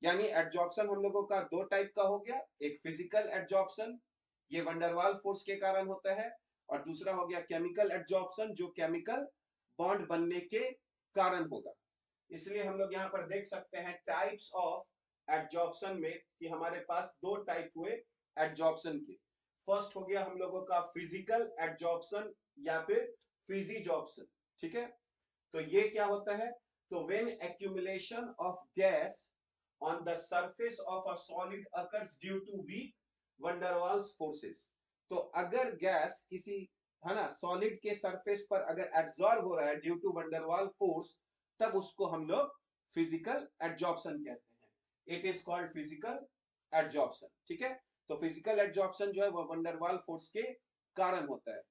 यानी एडजॉर्प्शन हम लोगों का दो टाइप का हो गया, एक फिजिकल एडजॉर्प्शन ये वंडरवाल फोर्स के कारण होता है और दूसरा हो गया केमिकल एडजॉर्प्शन जो केमिकल बॉन्ड बनने के कारण होगा। इसलिए हम लोग यहाँ पर देख सकते हैं टाइप्स ऑफ एडजॉर्प्शन में कि हमारे पास दो टाइप हुए एडजॉर्प्शन के। फर्स्ट हो गया हम लोगों का फिजिकल एडजॉर्प्शन या फिर फिजिजॉर्प्शन। ठीक है, तो ये क्या होता है, तो when accumulation of gas on the surface of a solid occurs due to weak van der Waals forces। तो अगर गैस किसी है ना सॉलिड के सरफेस पर अगर एब्जॉर्ब हो रहा है due to van der Waals force तब उसको हम लोग फिजिकल एडजॉर्प्शन कहते हैं। It is called physical adsorption. ठीक है, तो फिजिकल एडजॉर्प्शन जो है वो van der Waals फोर्स के कारण होता है।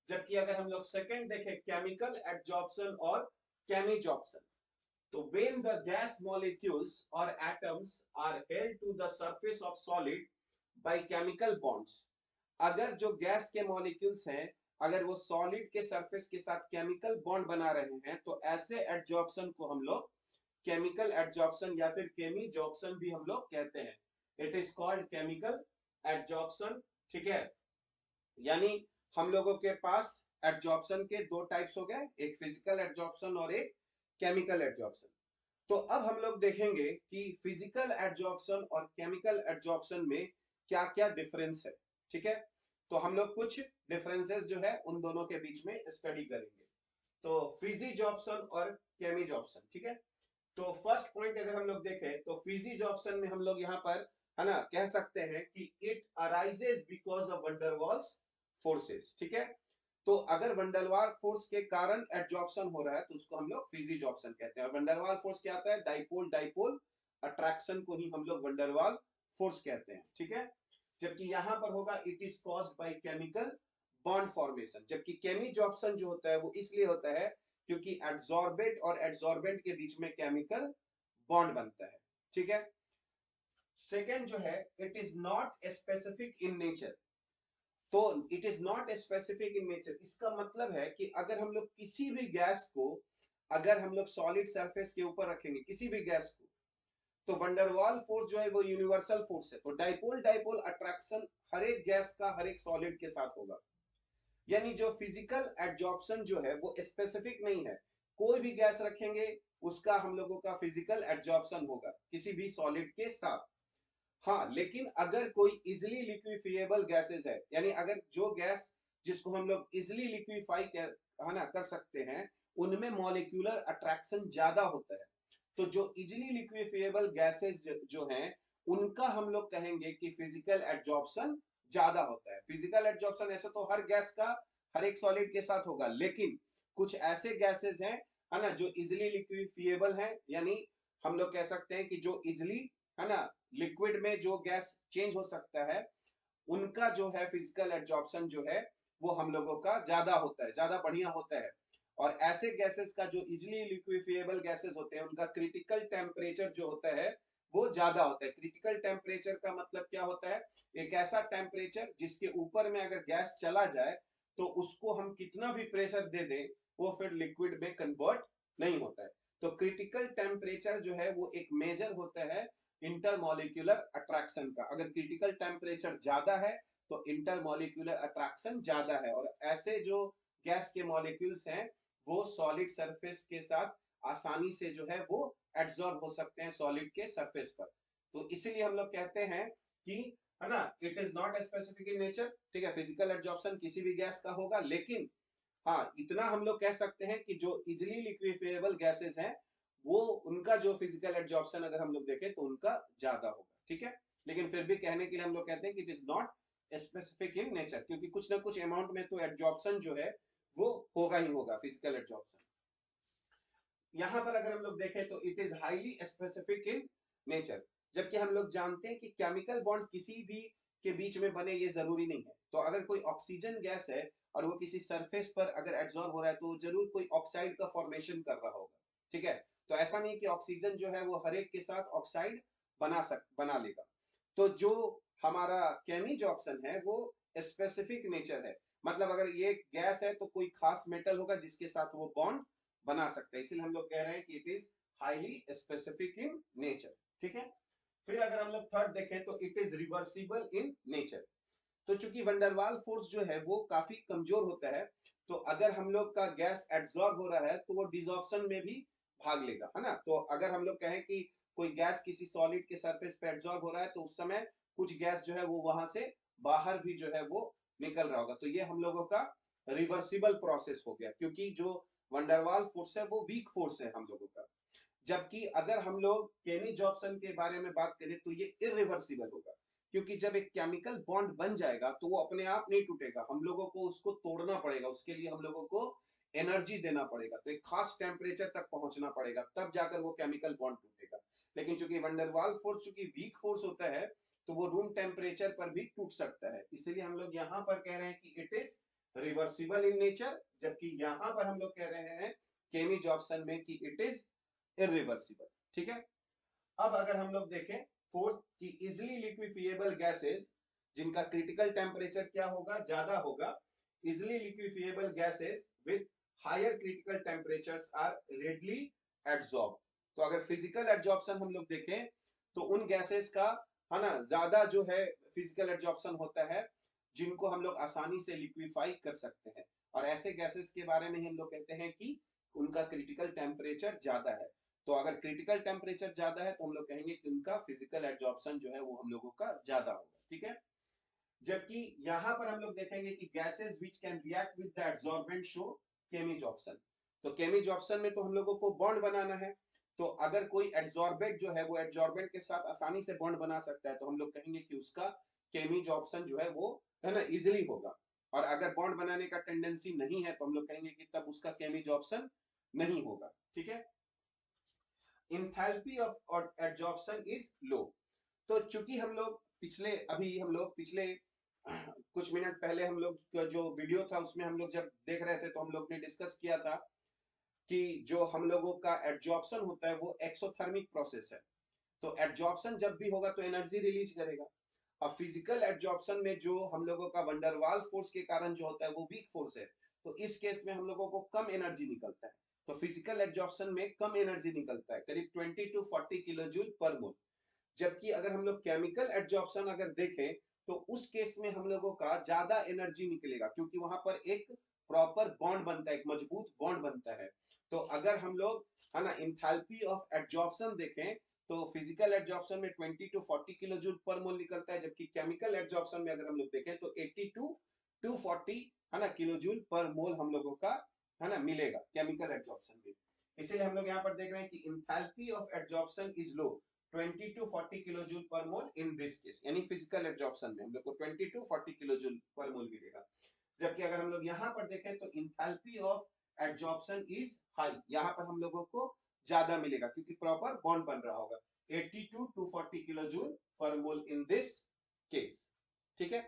जबकि अगर हम लोग सेकंड देखें केमिकल एडजॉर्प्शन और केमीजॉर्प्शन, तो when the gas molecules or atoms are held to the surface of solid by chemical bonds, अगर जो गैस के मॉलिक्यूल्स हैं अगर वो सॉलिड के सरफेस के साथ केमिकल बॉन्ड बना रहे हैं तो ऐसे एडजॉर्प्शन को हम लोग केमिकल एडजॉर्प्शन या फिर केमीजॉर्प्शन भी हम लोग कहते हैं। It is called chemical adsorption. ठीक है, यानी हम लोगों के पास एडजॉर्प्शन के दो टाइप्स हो गए, एक फिजिकल एडजॉर्प्शन और एक केमिकल एडजॉर्प्शन। तो अब हम लोग देखेंगे कि फिजिकल एडजॉर्प्शन और केमिकल एडजॉर्प्शन में क्या क्या डिफरेंस है। ठीक है, तो हम लोग कुछ डिफरेंसेस जो है उन दोनों के बीच में स्टडी करेंगे। तो फिजिजॉर्प्शन और केमीजॉर्प्शन। ठीक है, तो फर्स्ट पॉइंट अगर हम लोग देखें तो फिजिज ऑप्शन में हम लोग यहाँ पर है ना कह सकते हैं कि it arises because of Van der Waals forces, ठीक है। तो अगर वंडरवाल फोर्स के कारण एडजॉर्प्शन हो रहा है तो उसको हम लोग फिजिज ऑप्शन कहते हैं। और वंडरवाल फोर्स क्या आता है, डाइपोल डाइपोल अट्रैक्शन को ही हम लोग वंडरवाल फोर्स कहते हैं, ठीक है। जबकि यहां पर होगा it is caused by chemical bond formation, जबकि केमिज ऑप्शन जो होता है वो इसलिए होता है क्योंकि एड्सॉर्बेट और एड्सॉर्बेंट के बीच में केमिकल बॉन्ड बनता है, ठीक है। सेकेंड जो है it is not specific in nature. तो it is not specific in nature, इसका मतलब है कि अगर हम लोग किसी भी गैस को अगर हम लोग सॉलिड सरफेस के ऊपर रखेंगे किसी भी गैस को, तो वंडरवाल फोर्स जो है वो यूनिवर्सल फोर्स है। तो डाइपोल डाइपोल अट्रैक्शन हर एक गैस का हर एक सॉलिड के साथ होगा। यानी जो फिजिकल एडजॉर्प्शन जो है वो स्पेसिफिक नहीं है, कोई भी गैस रखेंगे उसका हम लोगों का फिजिकल एडजॉर्प्शन होगा किसी भी सॉलिड के साथ। हाँ, लेकिन अगर कोई इजिली लिक्विफिएबल गैसेस है, यानी अगर जो गैस जिसको हम लोग इजिली लिक्विफाई कर है ना कर सकते हैं, उनमें मॉलिक्यूलर अट्रैक्शन ज्यादा होता है। तो जो इजिली लिक्विफिएबल गैसेस जो हैं उनका हम लोग कहेंगे कि फिजिकल एडजॉर्प्शन ज्यादा होता है। फिजिकल एडजॉर्प्शन ऐसे तो हर गैस का हर एक सॉलिड के साथ होगा, लेकिन कुछ ऐसे गैसेस हैं है ना जो इजिली लिक्विफिएबल हैं, यानी हम लोग कह सकते हैं कि जो इजिली है ना लिक्विड में जो गैस चेंज हो सकता है, उनका जो है फिजिकल एडजॉर्प्शन जो है वो हम लोगों का ज्यादा होता है, ज्यादा बढ़िया होता है। और ऐसे गैसेस का जो इजिली लिक्विफिएबल गैसेस होते हैं उनका क्रिटिकल टेम्परेचर जो होता है वो ज्यादा होता है। क्रिटिकल टेम्परेचर का मतलब क्या होता है, एक ऐसा टेम्परेचर जिसके ऊपर में अगर गैस चला जाए तो उसको हम कितना भी प्रेशर दे दें वो फिर लिक्विड में कन्वर्ट नहीं होता है। तो क्रिटिकल टेम्परेचर जो है वो एक मेजर होता है इंटरमॉलिक्यूलर अट्रैक्शन का। अगर क्रिटिकल टेम्परेचर ज्यादा है तो इंटरमॉलिक्यूलर अट्रैक्शन ज्यादा है, और ऐसे जो गैस के मॉलिक्यूल्स हैं वो सॉलिड सरफेस के साथ आसानी से जो है वो एड्सॉर्ब हो सकते हैं सॉलिड के सरफेस पर। तो इसीलिए हम लोग कहते हैं कि है ना it is not specific in nature, ठीक है। फिजिकल एड्सॉर्प्शन किसी भी गैस का होगा, लेकिन हाँ इतना हम लोग कह सकते हैं कि जो इजिली लिक्विफिएबल गैसेस हैं वो उनका जो फिजिकल एड्सॉर्प्शन अगर हम लोग देखें तो उनका ज्यादा होगा, ठीक है। लेकिन फिर भी कहने के लिए हम लोग कहते हैं कि it is not specific in nature, क्योंकि कुछ ना कुछ अमाउंट में तो एड्सॉर्प्शन जो है वो होगा ही होगा, फिजिकल एड्सॉर्प्शन। यहां पर अगर हम लोग देखें तो it is highly specific in nature, जबकि हम लोग जानते हैं कि केमिकल बॉन्ड किसी भी के बीच में बने ये जरूरी नहीं है। तो अगर कोई ऑक्सीजन गैस है और वो किसी सरफेस पर अगर एब्जॉर्ब हो रहा है तो जरूर कोई ऑक्साइड का फॉर्मेशन कर रहा होगा, ठीक है। तो ऐसा नहीं कि ऑक्सीजन जो है वो हर एक के साथ ऑक्साइड बना लेगा। तो जो हमारा केमिज ऑप्शन है वो स्पेसिफिक नेचर है, मतलब अगर ये गैस है तो कोई खास मेटल होगा जिसके साथ वो बॉन्ड बना सकते हैं, इसलिए हम लोग कह रहे हैं कि it is highly specific in nature, ठीक है। फिर अगर हम लोग थर्ड देखें तो it is reversible in nature. तो चूंकि वंडरवाल फोर्स जो है वो काफी कमजोर होता है, तो अगर हम लोग का गैस एब्जॉर्ब हो रहा है तो वो डिसॉर्प्शन में भी भाग लेगा, है ना। तो अगर हम लोग कहें कि कोई गैस किसी सॉलिड के सरफेस पे एब्जॉर्ब हो रहा है तो उस समय कुछ गैस जो है वो वहां से बाहर भी जो है वो निकल रहा होगा। तो ये हम लोगों का रिवर्सिबल प्रोसेस हो गया, क्योंकि जो वंडरवाल फोर्स है वो वीक फोर्स है हम लोगों का। जबकि अगर हम लोग केनी जॉब्सन के बारे में बात करें तो ये इरिवर्सिबल होगा, क्योंकि जब एक केमिकल बॉन्ड बन जाएगा तो वो अपने आप नहीं टूटेगा, हम लोगों को उसको तोड़ना पड़ेगा, उसके लिए हम लोगों को एनर्जी देना पड़ेगा, तो एक खास टेम्परेचर तक पहुंचना पड़ेगा तब जाकर वो केमिकल बॉन्ड टूटेगा। लेकिन चूंकि वंडरवाल फोर्स चूंकि वीक फोर्स होता है तो वो रूम टेम्परेचर पर भी टूट सकता है, इसलिए हम लोग यहाँ पर कह रहे हैं कि it is reversible in nature, जबकि यहाँ पर हम लोग कह रहे हैं केमी जॉब्सन में कि इट इज इरिवर्सिबल, ठीक है। अब अगर हम लोग देखें फोर्थ की इजिली लिक्विफिएबल गैसेस जिनका क्रिटिकल टेम्परेचर क्या होगा, ज्यादा होगा, easily liquefiable gases with higher critical temperatures are readily absorb. तो अगर फिजिकल एब्जॉर्प्शन हम लोग देखें तो उन गैसेस का है ना ज्यादा जो है फिजिकल एब्जॉर्प्शन होता है जिनको हम लोग आसानी से लिक्विफाई कर सकते हैं, और ऐसे गैसेस के बारे में हम लोग कहते हैं कि उनका क्रिटिकल टेम्परेचर ज्यादा है। तो अगर क्रिटिकल टेम्परेचर ज्यादा है तो हम लोग कहेंगे कि उनका फिजिकल एब्जॉर्प्शन जो है वो हम लोगों का ज्यादा होगा, ठीक है। जबकि यहां पर हम लोग देखेंगे कि gases which can react with the absorbent show chemisorption. तो केमिज ऑप्शन में तो हम लोगों को बॉन्ड बनाना है, तो अगर कोई एड्सॉर्बेंट जो है वो एड्सॉर्बेंट के साथ आसानी से बॉन्ड बना सकता है तो हम लोग कहेंगे कि उसका केमी जॉब्सन जो है वो है ना इजिली होगा। और अगर बॉन्ड बनाने का टेंडेंसी नहीं है तो हम लोग कहेंगे कि तब उसका केमी जॉब्सन नहीं होगा। ठीक है, इंथैल्पी ऑफ एडजॉर्प्शन इज लो। तो चूंकि हम लोग पिछले कुछ मिनट पहले हम लोग का जो वीडियो था उसमें हम लोग जब देख रहे थे तो हम लोग ने डिस्कस किया था कि जो हम लोगों का एडजॉर्प्शन होता है वो एक्सोथर्मिक प्रोसेस है। तो एडजॉर्प्शन जब भी होगा तो एनर्जी रिलीज करेगा। अब फिजिकल एडजॉर्प्शन में जो हम लोगों का वंडरवाल फोर्स के कारण जो होता है वो वीक फोर्स है, तो इस केस में हम लोगों को कम एनर्जी निकलता है। तो फिजिकल एडजॉर्प्शन में कम एनर्जी निकलता है, करीब 20 टू 40 किलो जूल पर मोल। जबकि अगर हम लोग केमिकल एडजॉर्प्शन अगर देखें तो उस केस में हम लोगों का ज्यादा एनर्जी निकलेगा, क्योंकि वहां पर एक प्रॉपर बॉन्ड बनता है, एक मजबूत बॉन्ड बनता है। तो अगर हम लोग है ना इंथैल्पी ऑफ एडजॉर्प्शन देखें तो फिजिकल एडजॉर्प्शन में 20 टू 40 किलो जूल पर मोल निकलता है, जबकि केमिकल एडजॉर्प्शन में अगर हम लोग देखें तो 80 टू 240 है ना किलो जूल पर मोल हम लोगों का है ना मिलेगा केमिकल एडजॉर्प्शन में। इसीलिए हम लोग यहाँ पर देख रहे हैं कि enthalpy of adsorption is low 20 to 40 kilo joule per mole in this case, यानी फिजिकल एडजॉर्प्शन में हम लोग को 20 टू 40 किलो जूल पर मोल मिलेगा। जबकि अगर हम लोग यहाँ पर देखें तो enthalpy of adsorption is high, यहाँ पर हम लोगों को ज्यादा मिलेगा क्योंकि प्रॉपर बॉन्ड बन रहा होगा 80 to 240 kilo joule per mole in this case. ठीक है,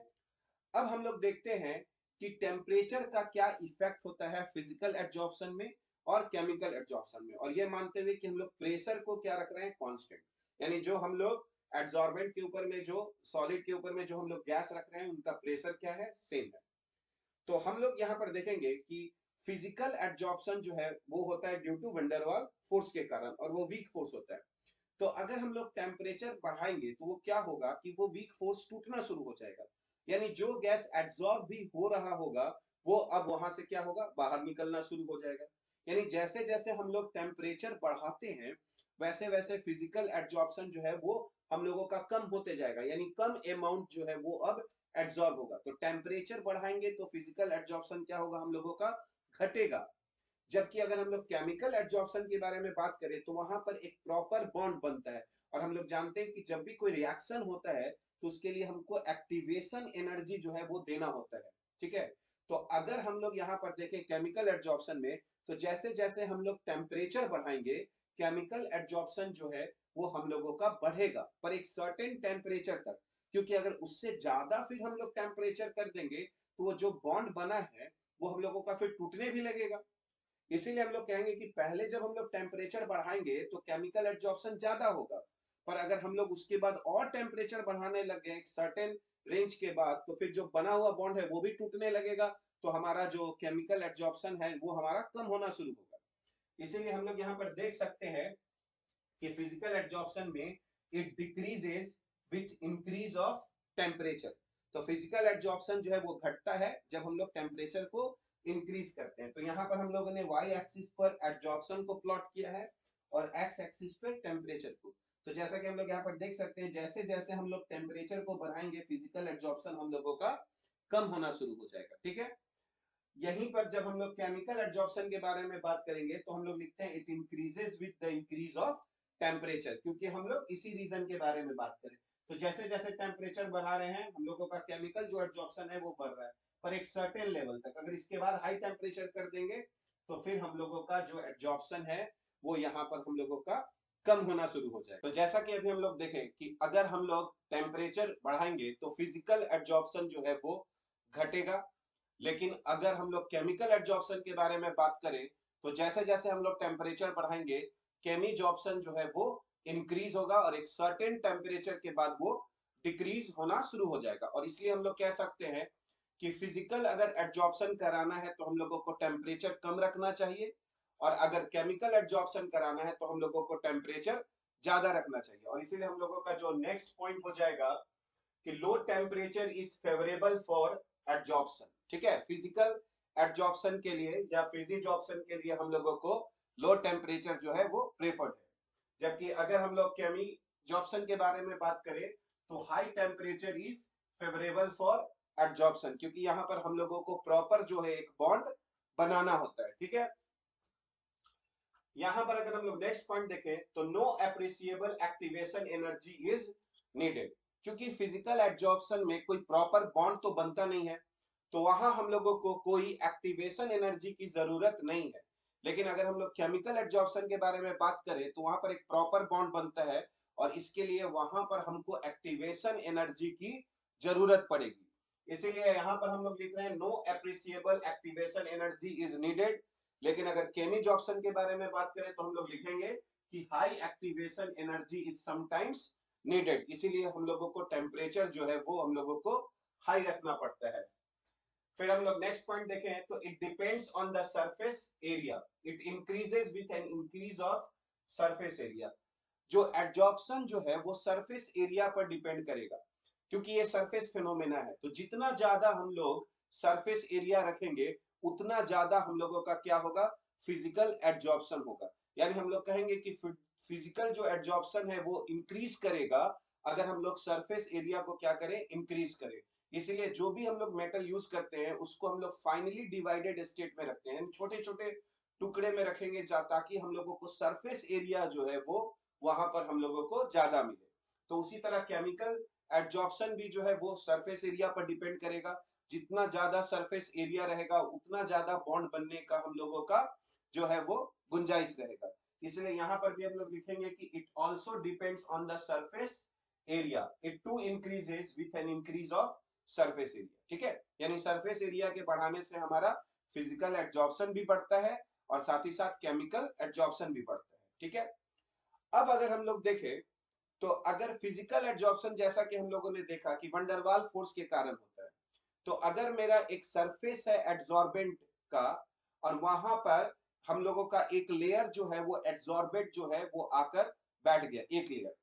अब हम लोग देखते हैं कि टेम्परेचर का क्या इफेक्ट होता है फिजिकल एडजॉर्प्शन में और केमिकल एडजॉर्प्शन में, और ये मानते हुए कि हम लोग प्रेशर को क्या रख रहे हैं कांस्टेंट, यानी जो हम लोग एडजॉर्बेंट के ऊपर में जो सॉलिड के ऊपर में जो हम लोग गैस रख रहे हैं उनका प्रेशर क्या है, सेम है। तो हम लोग यहाँ पर देखेंगे कि फिजिकल एडजॉर्प्शन जो है वो होता है ड्यू टू वंडरवाल फोर्स के कारण, और वो वीक फोर्स होता है। तो अगर हम लोग टेम्परेचर बढ़ाएंगे तो वो क्या होगा कि वो वीक फोर्स टूटना शुरू हो जाएगा, यानी जो गैस एब्जॉर्ब भी हो रहा होगा वो अब वहां से क्या होगा, बाहर निकलना शुरू हो जाएगा। यानी जैसे जैसे हम लोग टेम्परेचर बढ़ाते हैं वैसे वैसे फिजिकल एब्जॉर्प्शन जो है वो हम लोगों का कम होते जाएगा, यानी कम अमाउंट जो है वो अब एब्जॉर्ब होगा। तो टेम्परेचर बढ़ाएंगे तो फिजिकल एब्जॉर्प्शन क्या होगा, हम लोगों का घटेगा। जबकि अगर हम लोग केमिकल एब्जॉर्प्शन के बारे में बात करें तो वहां पर एक प्रॉपर बॉन्ड बनता है, और हम लोग जानते हैं कि जब भी कोई रिएक्शन होता है तो उसके लिए हमको एक्टिवेशन एनर्जी जो है वो देना होता है। ठीक है, तो अगर हम लोग यहाँ पर देखें केमिकल एब्जॉर्प्शन में तो जैसे जैसे हम लोग टेम्परेचर बढ़ाएंगे केमिकल एब्जॉर्प्शन जो है वो हम लोगों का बढ़ेगा पर एक सर्टेन टेम्परेचर तक, क्योंकि अगर उससे ज्यादा फिर हम लोग टेम्परेचर कर देंगे तो वो जो बॉन्ड बना है वो हम लोगों का फिर टूटने भी लगेगा। इसीलिए हम लोग कहेंगे कि पहले जब हम लोग टेम्परेचर बढ़ाएंगे तो केमिकल एब्जॉर्प्शन ज्यादा होगा, पर अगर हम लोग उसके बाद और टेम्परेचर बढ़ाने लग गए एक सर्टेन रेंज के बाद तो फिर जो बना हुआ बॉन्ड है वो भी टूटने लगेगा, तो हमारा जो केमिकल एब्जॉर्प्शन है वो हमारा कम होना शुरू होगा। इसीलिए हम लोग यहाँ पर देख सकते हैं कि फिजिकल एब्जॉर्प्शन में it decreases with increase of temperature. तो फिजिकल एब्जॉर्प्शन जो है वो घटता है जब हम लोग टेम्परेचर को इंक्रीज करते हैं। तो यहाँ पर हम लोगों ने वाई एक्सिस पर एब्जॉर्प्शन को प्लॉट किया है और एक्स एक्सिस पर टेम्परेचर को। तो जैसा कि हम लोग यहाँ पर देख सकते हैं जैसे जैसे हम लोग टेम्परेचर को बढ़ाएंगे फिजिकल एब्जॉर्प्शन हम लोगों का कम होना शुरू हो जाएगा। ठीक है, यहीं पर जब हम लोग केमिकल एब्जॉर्प्शन के बारे में बात करेंगे तो हम लोग लिखते हैं it increases with the increase of temperature, क्योंकि हम लोग इसी रीजन के बारे में बात करें। तो जैसे जैसे टेम्परेचर बढ़ा रहे हैं हम लोगों का केमिकल जो एब्जॉर्प्शन है वो बढ़ रहा है पर एक सर्टेन लेवल तक, अगर इसके बाद हाई टेम्परेचर कर देंगे तो फिर हम लोगों का जो एब्जॉर्प्शन है वो यहाँ पर हम लोगों का कम होना शुरू हो जाए। तो जैसा कि अभी हम लोग देखें कि अगर हम लोग टेम्परेचर बढ़ाएंगे तो फिजिकल एब्जॉर्प्शन जो है वो घटेगा, लेकिन अगर हम लोग केमिकल एब्जॉर्प्शन के बारे में बात करें तो जैसे जैसे हम लोग टेम्परेचर बढ़ाएंगे केमी जॉर्प्शन जो है वो इंक्रीज होगा और एक सर्टेन टेम्परेचर के बाद वो डिक्रीज होना शुरू हो जाएगा। और इसलिए हम लोग कह सकते हैं कि फिजिकल अगर एब्जॉर्प्शन कराना है तो हम लोगों को टेम्परेचर कम रखना चाहिए, और अगर केमिकल एब्जॉर्प्शन कराना है तो हम लोगों को टेम्परेचर ज्यादा रखना चाहिए। और इसीलिए हम लोगों का जो नेक्स्ट पॉइंट हो जाएगा कि low temperature is favourable for absorption. ठीक है, फिजिकल एब्जॉर्प्शन के लिए या फिजिजॉर्प्शन के लिए हम लोगों को लो टेम्परेचर जो है वो प्रेफर्ड है, जबकि अगर हम लोग केमी जॉर्प्शन के बारे में बात करें तो high temperature is favourable for absorption, क्योंकि यहाँ पर हम लोगों को प्रॉपर जो है एक बॉन्ड बनाना होता है। ठीक है, यहां पर अगर हम लोग नेक्स्ट पॉइंट देखें तो no appreciable activation energy is needed. क्योंकि फिजिकल एब्जॉर्प्शन में कोई प्रॉपर बॉन्ड तो बनता नहीं है, तो वहां हम लोगों को कोई एक्टिवेशन एनर्जी की जरूरत नहीं है। लेकिन अगर हम लोग केमिकल एब्जॉर्प्शन के बारे में बात करें तो वहां पर एक प्रॉपर बॉन्ड बनता है, और इसके लिए वहां पर हमको एक्टिवेशन एनर्जी की जरूरत पड़ेगी। इसीलिए यहां पर हम लोग लिख रहे हैं no appreciable activation energy is needed. लेकिन अगर केमिज ऑप्शन के बारे में बात करें तो हम लोग लिखेंगे कि high activation energy is sometimes needed. इसीलिए हम लोगों को टेम्परेचर जो है वो हम लोगों को हाई रखना पड़ता है। फिर हम लोग नेक्स्ट पॉइंट देखें तो it depends on the surface area, it increases with an increase of surface area. जो एड्जॉर्प्शन जो है वो सरफेस एरिया पर डिपेंड करेगा, क्योंकि ये सरफेस फिनोमेना है। तो जितना ज्यादा हम लोग सरफेस एरिया रखेंगे उतना ज्यादा हम लोगों का क्या होगा, फिजिकल एड्जॉर्प्शन होगा। यानी हम लोग कहेंगे कि फिजिकल जो एड्जॉर्प्शन है वो इंक्रीज करेगा अगर हम लोग सरफेस एरिया को क्या करें, इंक्रीज करें। इसीलिए जो भी हम लोग मेटल यूज करते हैं उसको हम लोग फाइनली डिवाइडेड स्टेट में रखते हैं, छोटे छोटे टुकड़े में रखेंगे ताकि हम लोगों को सरफेस एरिया जो है वो वहां पर हम लोगों को ज्यादा मिले। तो उसी तरह केमिकल एड्जॉर्प्शन भी जो है वो सरफेस एरिया पर डिपेंड करेगा। जितना ज्यादा सरफेस एरिया रहेगा उतना ज्यादा बॉन्ड बनने का हम लोगों का जो है वो गुंजाइश रहेगा। इसलिए यहां पर भी हम लोग लिखेंगे कि it also depends on the surface area, it too increases with an increase of surface area. ठीक है, यानी सरफेस एरिया के बढ़ाने से हमारा फिजिकल एड्जॉर्प्शन भी बढ़ता है और साथ ही साथ केमिकल एड्जॉर्प्शन भी बढ़ता है। ठीक है, अब अगर हम लोग देखें तो अगर फिजिकल एड्जॉर्प्शन जैसा कि हम लोगों ने देखा कि वंडरवाल फोर्स के कारण होता है, तो अगर मेरा एक सरफेस है एड्जॉर्बेंट का और वहां पर हम लोगों का एक लेयर जो है वो एड्जॉर्बेंट जो है वो आकर बैठ गया एक लेयर,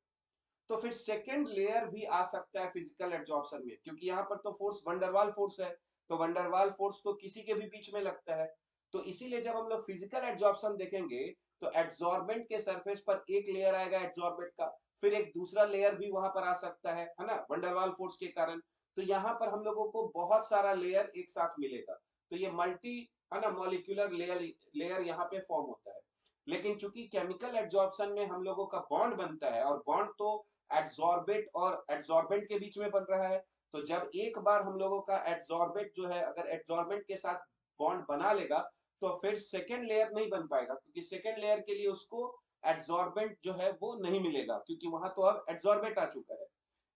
तो फिर सेकेंड लेयर भी आ सकता है फिजिकल एड्जॉर्प्शन में, क्योंकि यहाँ पर तो फोर्स वंडरवाल फोर्स है, तो वंडरवाल फोर्स तो किसी के भी बीच में लगता है। तो इसीलिए जब हम लोग फिजिकल एड्जॉर्प्शन देखेंगे तो एड्जॉर्बेंट के सरफेस पर एक लेयर आएगा एड्जॉर्बेंट का, फिर एक दूसरा लेयर भी वहां पर आ सकता है ना, वंडरवाल फोर्स के कारण। तो यहाँ पर हम लोगों को बहुत सारा लेयर एक साथ मिलेगा, तो ये मल्टी है ना मॉलिक्यूलर लेयर यहाँ पे फॉर्म होता है। लेकिन चूंकि केमिकल एड्जॉर्प्शन में हम लोगों का बॉन्ड बनता है, और बॉन्ड तो एड्जॉर्बेट और एड्जॉर्बेंट के बीच में बन रहा है, तो जब एक बार हम लोगों का एड्जॉर्बेट जो है अगर एड्जॉर्बेंट के साथ बॉन्ड बना लेगा तो फिर सेकेंड लेयर नहीं बन पाएगा, क्योंकि सेकेंड लेयर के लिए उसको एड्जॉर्बेंट जो है वो नहीं मिलेगा, क्योंकि वहां तो अब एड्जॉर्बेंट आ चुका है।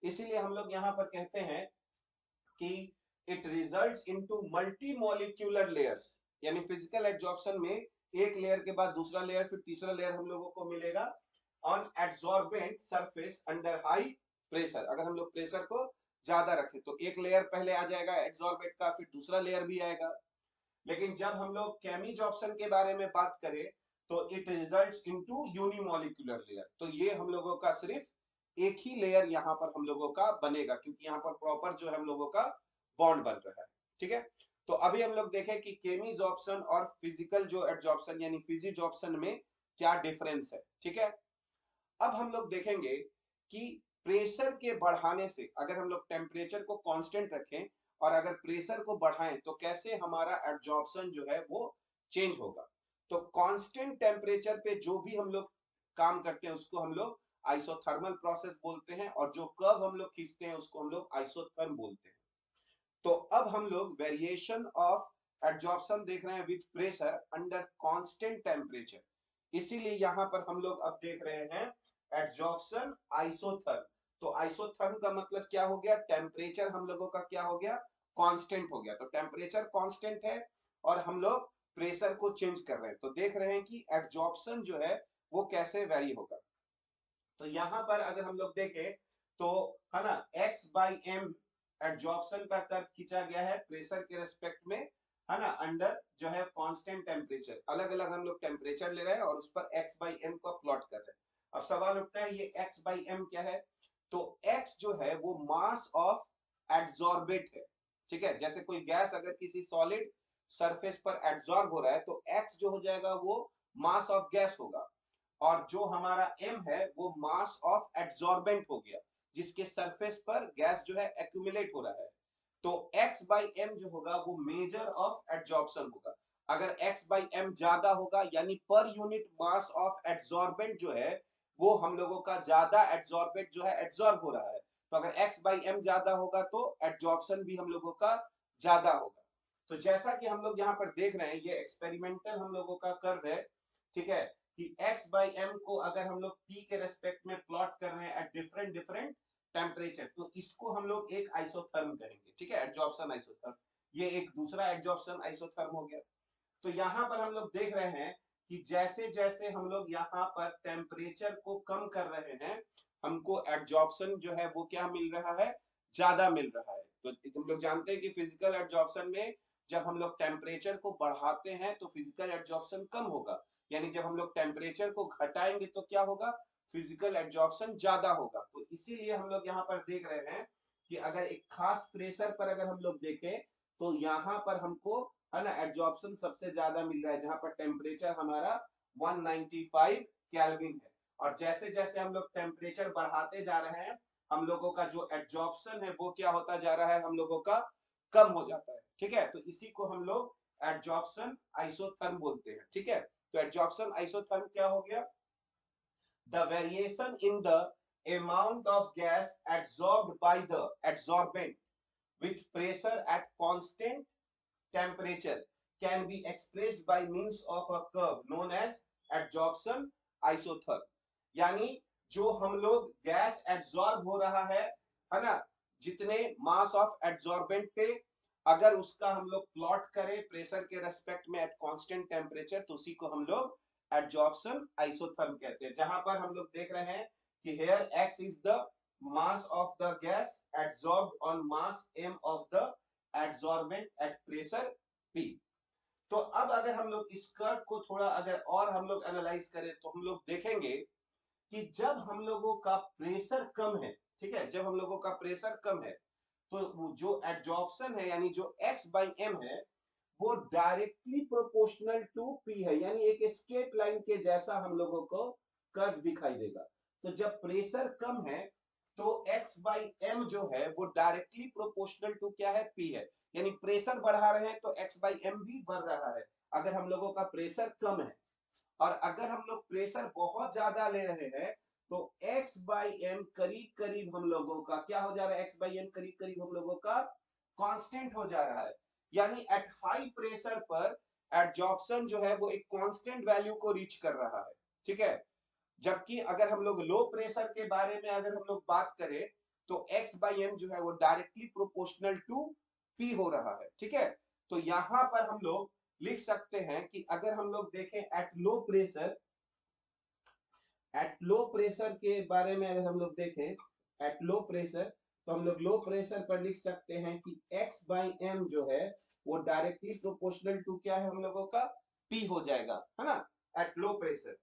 इसीलिए हम लोग यहाँ पर कहते हैं कि it results into multi molecular layers, यानी फिजिकल एड्जॉर्प्शन में एक लेयर के बाद दूसरा लेयर फिर तीसरा लेयर हम लोगों को मिलेगा on adsorbent surface under high pressure. अगर हम लोग प्रेशर को ज्यादा रखें तो एक लेयर पहले आ जाएगा एड्जॉर्बेंट का, फिर दूसरा लेयर भी आएगा। लेकिन जब हम लोग केमिज ऑप्शन के बारे में बात करें तो it results into unimolecular layer, तो ये हम लोगों का सिर्फ एक ही लेयर यहाँ पर हम लोगों का बनेगा, क्योंकि यहाँ पर प्रॉपर जो है हम लोगों का बॉन्ड बन रहा है। ठीक है, तो अभी हम लोग देखें कि केमिज ऑप्शन और फिजिकल जो एड्जॉर्प्शन यानी फिजिज ऑप्शन में क्या डिफरेंस है। ठीक है, अब हम लोग देखेंगे कि प्रेशर के बढ़ाने से अगर हम लोग टेम्परेचर को कांस्टेंट रखें और अगर प्रेशर को बढ़ाएं तो कैसे हमारा एब्जॉर्प्शन जो है वो चेंज होगा। तो कांस्टेंट टेम्परेचर पे जो भी हम लोग काम करते हैं उसको हम लोग आइसोथर्मल प्रोसेस बोलते हैं, और जो कर्व हम लोग खींचते हैं उसको हम लोग आइसोथर्म बोलते हैं। तो अब हम लोग वेरिएशन ऑफ एब्जॉर्प्शन देख रहे हैं with pressure under constant temperature. इसीलिए यहां पर हम लोग अब देख रहे हैं एब्जॉर्प्शन आइसोथर्म। तो आइसोथर्म का मतलब क्या हो गया, टेम्परेचर हम लोगों का क्या हो गया, कांस्टेंट हो गया। तो टेम्परेचर कांस्टेंट है और हम लोग प्रेशर को चेंज कर रहे हैं, तो देख रहे हैं कि एब्जॉर्प्शन जो है वो कैसे वेरी होगा। तो यहां पर अगर हम लोग देखें तो है ना x बाई एम एड्जॉर्प्शन का कर्व खींचा गया है प्रेशर के रेस्पेक्ट में, है ना, अंडर जो है कांस्टेंट टेम्परेचर। अलग अलग हम लोग टेम्परेचर ले रहे हैं और उस पर x बाई एम को प्लॉट कर रहे हैं। अब सवाल उठता है ये x बाई एम क्या है, तो x जो है वो मास ऑफ एड्जॉर्बेट है। ठीक है, जैसे कोई गैस अगर किसी सॉलिड सरफेस पर एड्जॉर्ब हो रहा है तो x जो हो जाएगा वो मास ऑफ गैस होगा, और जो हमारा m है वो मास ऑफ एड्जॉर्बेंट हो गया जिसके सरफेस पर गैस जो है एक्यूमुलेट हो रहा है। तो x बाई एम जो होगा वो मेजर ऑफ एड्जॉर्प्शन होगा। अगर x बाई एम ज्यादा होगा यानी per unit mass of adsorbent जो है वो हम लोगों का ज्यादा एड्सॉर्बेंट जो है एड्सॉर्ब हो रहा है, तो अगर x बाई एम ज्यादा होगा तो एड्सॉर्प्शन भी हम लोगों का ज्यादा होगा। तो जैसा कि हम लोग यहाँ पर देख रहे हैं ये एक्सपेरिमेंटल हम लोगों का कर्व है, ठीक है, कि x बाई एम को अगर हम लोग p के रेस्पेक्ट में प्लॉट कर रहे हैं एट डिफरेंट डिफरेंट टेम्परेचर, तो इसको हम लोग एक आइसोथर्म कहेंगे, ठीक है, एड्सॉर्प्शन आइसोथर्म। ये एक दूसरा एड्सॉर्प्शन आइसोथर्म हो गया। तो यहाँ पर हम लोग देख रहे हैं कि जैसे जैसे हम लोग यहाँ पर टेम्परेचर को कम कर रहे हैं हमको एब्जॉर्प्शन जो है वो क्या मिल रहा है, ज्यादा मिल रहा है। तो हम लोग जानते हैं कि फिजिकल एब्जॉर्प्शन में जब हम लोग टेम्परेचर को बढ़ाते हैं तो फिजिकल एब्जॉर्प्शन कम होगा, यानी जब हम लोग टेम्परेचर को घटाएंगे तो क्या होगा, फिजिकल एब्जॉर्प्शन ज्यादा होगा। तो इसीलिए हम लोग यहाँ पर देख रहे हैं कि अगर एक खास प्रेशर पर अगर हम लोग देखें तो यहाँ पर हमको है ना एब्जॉर्प्शन सबसे ज्यादा मिल रहा है, जहां पर टेम्परेचर हमारा 195 केल्विन है। और जैसे जैसे हम लोग टेम्परेचर बढ़ाते जा रहे हैं हम लोगों का जो एब्जॉर्प्शन है वो क्या होता जा रहा है, हम लोगों का कम हो जाता है, ठीक है। तो इसी को हम लोग एब्जॉर्प्शन आइसोथर्म बोलते हैं, ठीक है। तो एब्जॉर्प्शन आइसोथर्म क्या हो गया, the variation in the amount of gas absorbed by the adsorbent with pressure at constant temperature can be expressed by means of a curve known as adsorption isotherm। यानी जो हम लोग गैस एब्जॉर्ब हो रहा है ना, जितने मास ऑफ एब्जॉर्बेंट पे अगर उसका हम लोग प्लॉट करें प्रेशर के रेस्पेक्ट में एट कांस्टेंट टेम्परेचर तो उसी को हम लोग एब्जॉर्प्शन आइसोथर्म कहते हैं। जहां पर हम लोग देख रहे हैं कि here x is the mass of the gas absorbed on mass m of the absorbent at pressure p। तो अब अगर हम लोग इस कर्व को थोड़ा अगर और हम लोग एनालाइज करें तो हम लोग देखेंगे कि जब हम लोगों का प्रेशर कम है, ठीक है, जब हम लोगों का प्रेशर कम है तो जो एब्जॉर्प्शन है यानी जो x बाई एम है वो डायरेक्टली प्रोपोर्शनल टू p है, यानी एक स्ट्रेट लाइन के जैसा हम लोगों को कर्व दिखाई देगा। तो जब प्रेशर कम है तो x बाई एम जो है वो डायरेक्टली प्रोपोर्शनल टू क्या है, p है, यानी प्रेशर बढ़ा रहे हैं तो x बाई एम भी बढ़ रहा है अगर हम लोगों का प्रेशर कम है। और अगर हम लोग प्रेशर बहुत ज्यादा ले रहे हैं तो x बाई एम करीब करीब हम लोगों का क्या हो जा रहा है, x बाई एम करीब करीब हम लोगों का कांस्टेंट हो जा रहा है, यानी एट हाई प्रेशर पर एब्जॉर्प्शन जो है वो एक कांस्टेंट वैल्यू को रीच कर रहा है, ठीक है। जबकि अगर हम लोग लो प्रेशर के बारे में अगर हम लोग बात करें तो x बाई एम जो है वो डायरेक्टली प्रोपोर्शनल टू p हो रहा है, ठीक है। तो यहां पर हम लोग लिख सकते हैं कि अगर हम लोग देखें एट लो प्रेशर के बारे में अगर हम लोग देखें एट लो प्रेशर तो हम लोग लो प्रेशर पर लिख सकते हैं कि x बाई एम जो है वो डायरेक्टली प्रोपोर्शनल टू क्या है हम लोगों का p हो जाएगा, है ना, एट लो प्रेशर।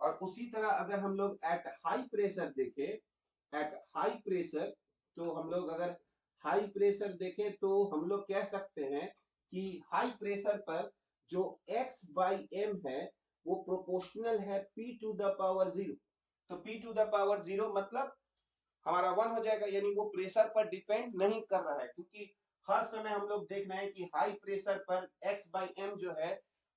और उसी तरह अगर हम लोग एट हाई प्रेशर देखें एट हाई प्रेशर तो हम लोग अगर हाई प्रेशर देखें तो हम लोग कह सकते हैं कि हाई प्रेशर पर जो x बाई एम है वो प्रोपोर्शनल है p टू द पावर 0। तो p टू द पावर 0 मतलब हमारा 1 हो जाएगा, यानी वो प्रेशर पर डिपेंड नहीं कर रहा है, क्योंकि हर समय हम लोग देख रहे हैं कि हाई प्रेशर पर x बाई एम जो है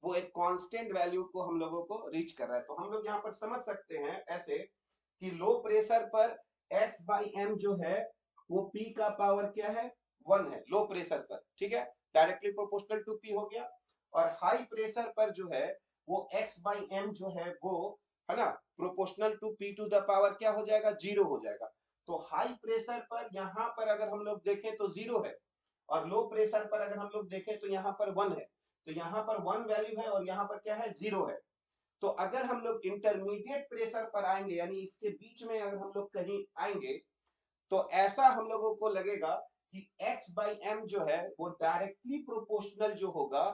वो एक कांस्टेंट वैल्यू को हम लोगों को रीच कर रहा है। तो हम लोग यहाँ पर समझ सकते हैं ऐसे कि लो प्रेशर पर x बाई एम जो है वो p का पावर क्या है, 1 है लो प्रेशर पर, ठीक है, डायरेक्टली प्रोपोर्शनल टू p हो गया। और हाई प्रेशर पर जो है वो x बाई एम जो है वो है ना proportional to p to the power क्या हो जाएगा, 0 हो जाएगा। तो हाई प्रेशर पर यहाँ पर अगर हम लोग देखें तो 0 है और लो प्रेशर पर अगर हम लोग देखें तो यहाँ पर 1 है। तो यहाँ पर 1 वैल्यू है और यहाँ पर क्या है, 0 है। तो अगर हम लोग इंटरमीडिएट प्रेशर पर आएंगे यानी इसके बीच में अगर हम लोग कहीं आएंगे तो ऐसा हम लोगों को लगेगा कि x बाई एम जो है वो डायरेक्टली प्रोपोर्शनल जो होगा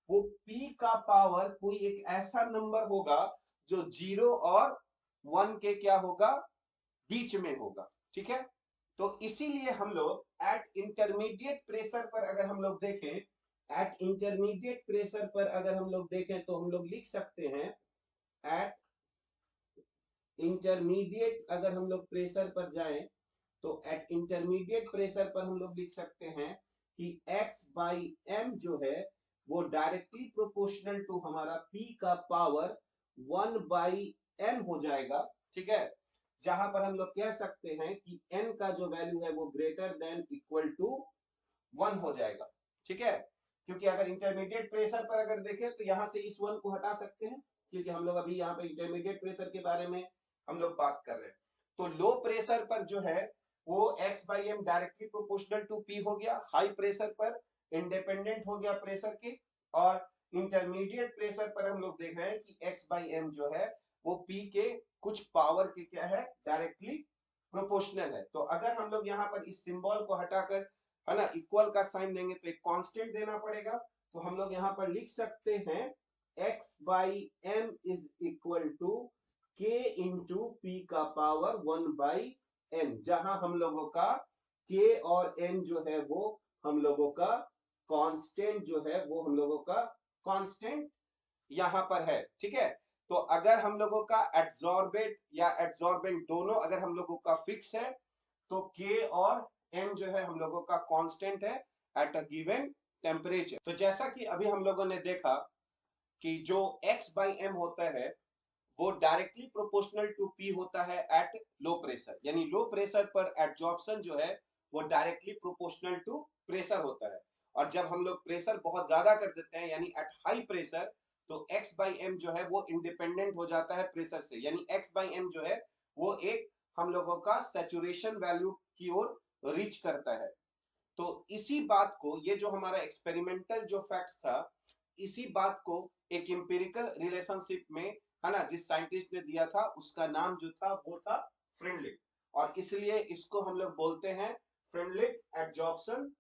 वो p का पावर कोई एक ऐसा नंबर होगा जो 0 और 1 के क्या होगा, बीच में होगा, ठीक है। तो इसीलिए हम लोग एट इंटरमीडिएट प्रेशर पर अगर हम लोग देखें एट इंटरमीडिएट प्रेशर पर अगर हम लोग देखें तो हम लोग लिख सकते हैं एट इंटरमीडिएट अगर हम लोग प्रेशर पर जाएं तो एट इंटरमीडिएट प्रेशर पर हम लोग लिख सकते हैं कि x बाई एम जो है वो डायरेक्टली प्रोपोर्शनल टू हमारा P का पावर 1/n हो जाएगा, ठीक है। जहां पर हम लोग कह सकते हैं कि n का जो वैल्यू है वो ग्रेटर देन इक्वल टू 1 हो जाएगा, ठीक है। क्योंकि अगर इंटरमीडिएट प्रेशर पर अगर देखें तो यहां से इस 1 को हटा सकते हैं, क्योंकि हम लोग अभी यहाँ पे इंटरमीडिएट प्रेशर के बारे में हम लोग बात कर रहे हैं। तो लो प्रेशर पर जो है वो x/m directly proportional to P हो गया, हाई प्रेशर पर इंडिपेंडेंट हो गया प्रेशर के, और इंटरमीडिएट प्रेशर पर हम लोग देख रहे हैं कि x/m जो है वो P के कुछ पावर के क्या है, डायरेक्टली प्रोपोर्शनल है। तो अगर हम लोग यहाँ पर इस सिंबल को हटाकर, है ना, इक्वल का साइन देंगे तो एक कांस्टेंट देना पड़ेगा। तो हम लोग यहाँ पर लिख सकते हैं x/m is equal to k into P का पावर 1/n, जहां हम लोगों का k और n जो है वो हम लोगों का कांस्टेंट जो है वो हम लोगों का कांस्टेंट यहां पर है, ठीक है। तो अगर हम लोगों का एड्सॉर्बेट या एड्सॉर्बेंट दोनों अगर हम लोगों का फिक्स है तो k और n जो है हम लोगों का कांस्टेंट है एट अ गिवन टेम्परेचर। तो जैसा कि अभी हम लोगों ने देखा कि जो x/m होता है वो डायरेक्टली प्रोपोर्शनल टू P होता है एट लो प्रेशर, यानी लो प्रेशर पर एब्जॉर्प्शन जो है वो डायरेक्टली प्रोपोर्शनल टू प्रेशर होता है। और जब हम लोग प्रेशर बहुत ज्यादा कर देते हैं यानी एट हाई प्रेशर, तो x/m जो है वो इंडिपेंडेंट हो जाता है प्रेशर से, यानी x/m जो है वो एक हम लोगों का सैचुरेशन वैल्यू की ओर रीच करता है। तो इसी बात को, ये जो हमारा एक्सपेरिमेंटल जो फैक्ट्स था, इसी बात को एक एम्पिरिकल रिलेशनशिप में, है ना, जिस साइंटिस्ट ने दिया था उसका नाम जो था वो था फ्रेंडलिक, और इसलिए इसको हम लोग बोलते हैं फ्रेंडलिक एब्जॉर्प्शन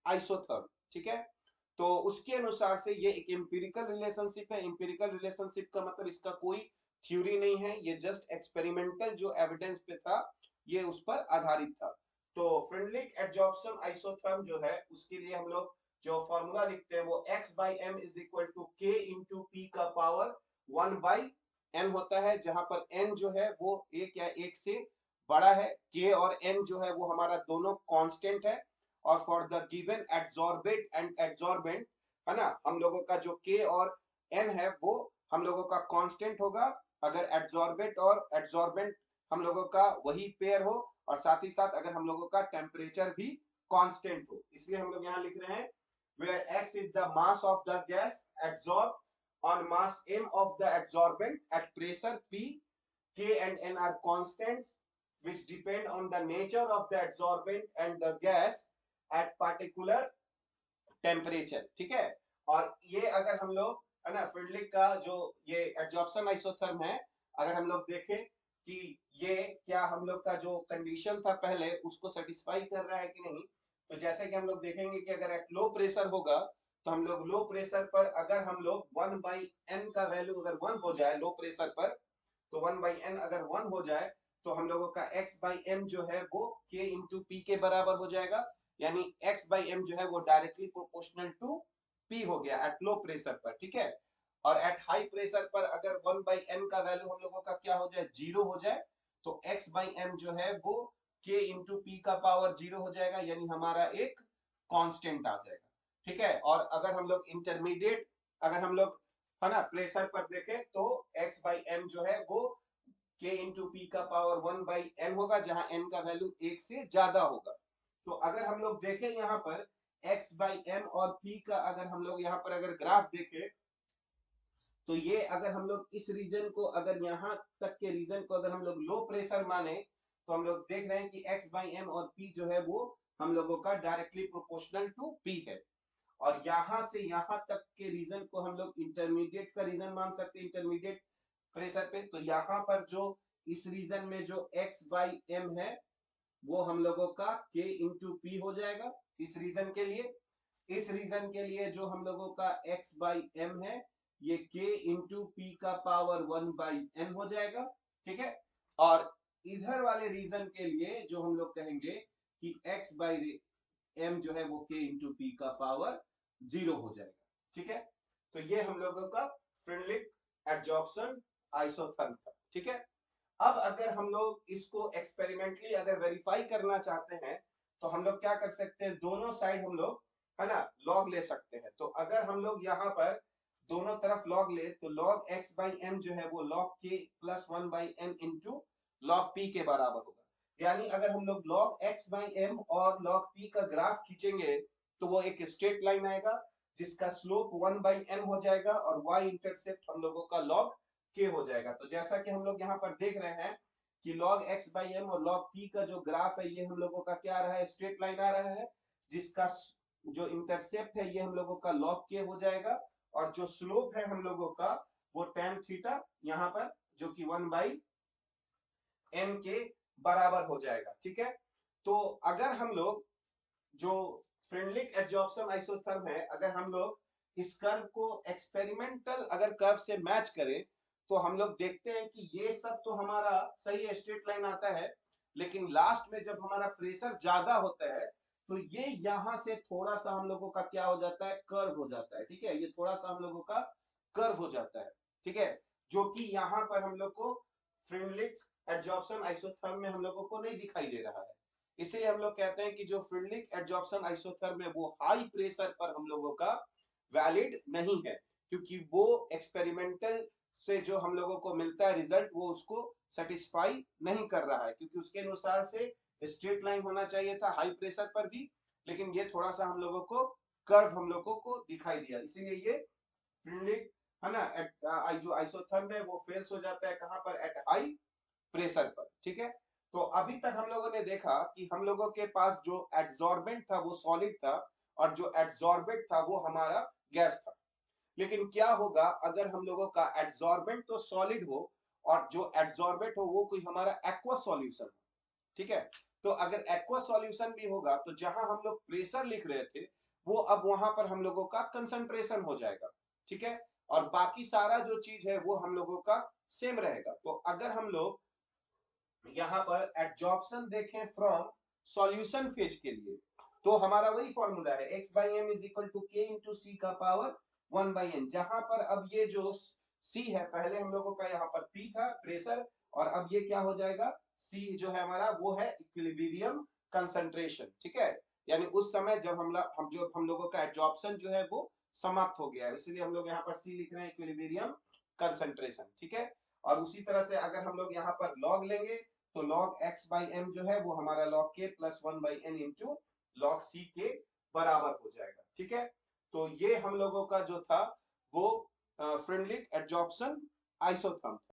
आइसोथर्म, ठीक है। तो उसके अनुसार से ये एक एम्पिरिकल रिलेशनशिप है। एम्पिरिकल रिलेशनशिप का मतलब इसका कोई थ्योरी नहीं है, ये जस्ट एक्सपेरिमेंटल जो एविडेंस पे था ये उस पर आधारित था। तो फ्रेंडलिक एब्जॉर्प्शन आइसोथर्म जो है उसके लिए हम लोग जो फॉर्मूला लिखते हैं वो x/m is equal to k into P का पावर 1/n होता है, जहां पर n जो है वो एक या एक से बड़ा है, k और n जो है वो हमारा दोनों कांस्टेंट है। और for the given adsorbate and adsorbent, है ना, हम लोगों का जो k और n है वो हम लोगों का कांस्टेंट होगा अगर एड्सॉर्बेट और एड्सॉर्बेंट हम लोगों का वही पेयर हो, और साथ ही साथ अगर हम लोगों का टेम्परेचर भी कांस्टेंट हो। इसलिए हम लोग यहाँ लिख रहे हैं where x is the mass of the gas absorbed on mass m of the adsorbent at pressure P, k and n are constants which depend on the nature of the adsorbent and the gas at particular temperature, ठीक है। और ये अगर हम लोग, है ना, फ्रेडलिक का जो ये एब्जॉर्प्शन आइसोथर्म है, अगर हम लोग देखें कि ये क्या हम लोग का जो कंडीशन था पहले उसको सेटिस्फाई कर रहा है कि नहीं, तो जैसे कि हम लोग देखेंगे कि अगर एट लो प्रेशर होगा तो हम लोग लो प्रेशर पर अगर हम लोग 1/n का वैल्यू अगर 1 हो जाए लो प्रेशर पर, तो 1/n अगर 1 हो जाए तो हम लोगों का x/m जो है वो k इंटू पी के बराबर हो जाएगा, यानी x/m जो है वो डायरेक्टली प्रोपोर्शनल टू p हो गया एट लो प्रेशर पर, ठीक है। और एट हाई प्रेशर पर अगर 1/n का वैल्यू हम लोगों का क्या हो जाए, 0 हो जाए, तो x/m जो है वो k इंटू पी का पावर 0 हो जाएगा, यानी हमारा एक कांस्टेंट आ जाएगा, ठीक है। और अगर हम लोग इंटरमीडिएट अगर हम लोग, है ना, प्रेशर पर देखें तो x/m जो है वो k इंटू पी का पावर 1/n होगा, जहां n का वैल्यू 1 से ज्यादा होगा। तो अगर हम लोग देखें यहाँ पर x/m और p का अगर हम लोग यहाँ पर अगर ग्राफ देखें, तो ये अगर हम लोग इस रीजन को, अगर यहाँ तक के रीजन को अगर हम लोग लो प्रेशर माने, तो हम लोग देख रहे हैं कि x/m और p जो है वो हम लोगों का डायरेक्टली प्रोपोर्शनल टू p है। और यहां से यहां तक के रीजन को हम लोग इंटरमीडिएट का रीजन मान सकते हैं, इंटरमीडिएट प्रेशर पे। तो यहाँ पर जो इस रीजन में जो x/m है वो हम लोगों का k इंटू पी हो जाएगा इस रीजन के लिए। इस रीजन के लिए जो हम लोगों का x/m है ये k इंटू पी का पावर 1/n हो जाएगा, ठीक है। और इधर वाले रीजन के लिए जो हम लोग कहेंगे कि x/m जो है वो k इंटू पी का पावर 0 हो जाएगा, ठीक है। तो ये हम लोगों का फ्रेंडलिक एब्जॉर्प्शन आइसोथर्म था, ठीक है। अब अगर हम लोग इसको एक्सपेरिमेंटली अगर वेरीफाई करना चाहते हैं तो हम लोग क्या कर सकते हैं, दोनों साइड हम लोग, है ना, लॉग ले सकते हैं। तो अगर हम लोग यहाँ पर दोनों तरफ लॉग ले तो log x बाई m जो है वो log k plus 1 by m into log p के बराबर होगा। यानी अगर हम लोग log x बाई m और log p का ग्राफ खींचेंगे तो वो एक स्ट्रेट लाइन आएगा जिसका स्लोप 1 बाई m हो जाएगा और y इंटरसेप्ट हम लोगों का log k हो जाएगा। तो जैसा कि हम लोग यहाँ पर देख रहे हैं कि log x बाई m और log p का जो ग्राफ है ये हम लोगों का क्या आ रहा है, स्ट्रेट लाइन आ रहा है, जिसका जो इंटरसेप्ट है ये हम लोगों का log k हो जाएगा और जो स्लोप है हम लोगों का वो tan थीटा यहाँ पर जो कि 1 बाई m के बराबर हो जाएगा। ठीक है, तो अगर हम लोग जो फ्रेंडलिक एडजॉर्प्शन आइसोथर्म है, अगर हम लोग इस कर्व को एक्सपेरिमेंटल अगर कर्व से मैच करें तो हम लोग देखते हैं कि ये सब तो हमारा सही है, स्ट्रेट लाइन आता है, लेकिन लास्ट में जब हमारा प्रेशर ज्यादा होता है तो ये यहां से थोड़ा सा हम लोगों का क्या हो जाता है, कर्व हो जाता है। ठीक है, ये थोड़ा सा हम लोगों का कर्व हो जाता है। ठीक है, जो कि यहाँ पर हम लोग को फ्रेंडलिक एडजॉर्प्शन आइसोथर्म में हम लोगों को नहीं दिखाई दे रहा है। इसलिए हम लोग कहते हैं कि जो फ्रेंडलिक एडजॉर्प्शन आइसोथर्म है वो हाई प्रेशर पर हम लोगों का वैलिड नहीं है, क्योंकि वो एक्सपेरिमेंटल से जो हम लोगों को मिलता है रिजल्ट वो उसको सेटिस्फाई नहीं कर रहा है, क्योंकि उसके अनुसार से स्ट्रेट लाइन होना चाहिए था हाई प्रेशर पर भी, लेकिन ये थोड़ा सा हम लोगों को कर्व हम लोगों को दिखाई दिया, इसीलिए ये फ्रेंडलिक है ना जो आइसोथर्म है वो फेल्स हो जाता है कहां पर, एट हाई प्रेशर पर। ठीक है, तो अभी तक हम लोगों ने देखा कि हम लोगों के पास जो एड्सॉर्बेंट था वो सॉलिड था और जो एड्सॉर्बेंट था वो हमारा गैस था। लेकिन क्या होगा अगर हम लोगों का एड्सॉर्बेंट तो सॉलिड हो और जो एड्सॉर्बेंट हो वो कोई हमारा एक्वस सॉल्यूशन हो। ठीक है, तो अगर एक्वस सॉल्यूशन भी होगा तो जहां हम लोग प्रेशर लिख रहे थे वो अब वहां पर हम लोगों का कंसंट्रेशन हो जाएगा। ठीक है, और बाकी सारा जो चीज है वो हम लोगों का सेम रहेगा। तो अगर हम लोग यहां पर एडजॉर्प्शन देखें फ्रॉम सॉल्यूशन फेज के लिए तो हमारा वही फॉर्मूला है x by M is equal to K into C का पावर 1 बाई एन, जहां पर अब ये जो c है, पहले हम लोगों का यहाँ पर p था प्रेशर और अब ये क्या हो जाएगा, c जो है हमारा वो है इक्विलिब्रियम कंसंट्रेशन। ठीक है, यानी उस समय जब हम लोगों का एडजॉर्प्शन जो है वो समाप्त हो गया है, इसलिए हम लोग यहाँ पर c लिख रहे हैं, इक्विलिब्रियम कंसंट्रेशन। ठीक है, और उसी तरह से अगर हम लोग यहाँ पर लॉग लेंगे तो log x बाई एम जो है वो हमारा log k plus 1 by N into log c के बराबर हो जाएगा। ठीक है, तो ये हम लोगों का जो था वो फ्रेंडलिक एडजॉर्प्शन आइसोथर्म था।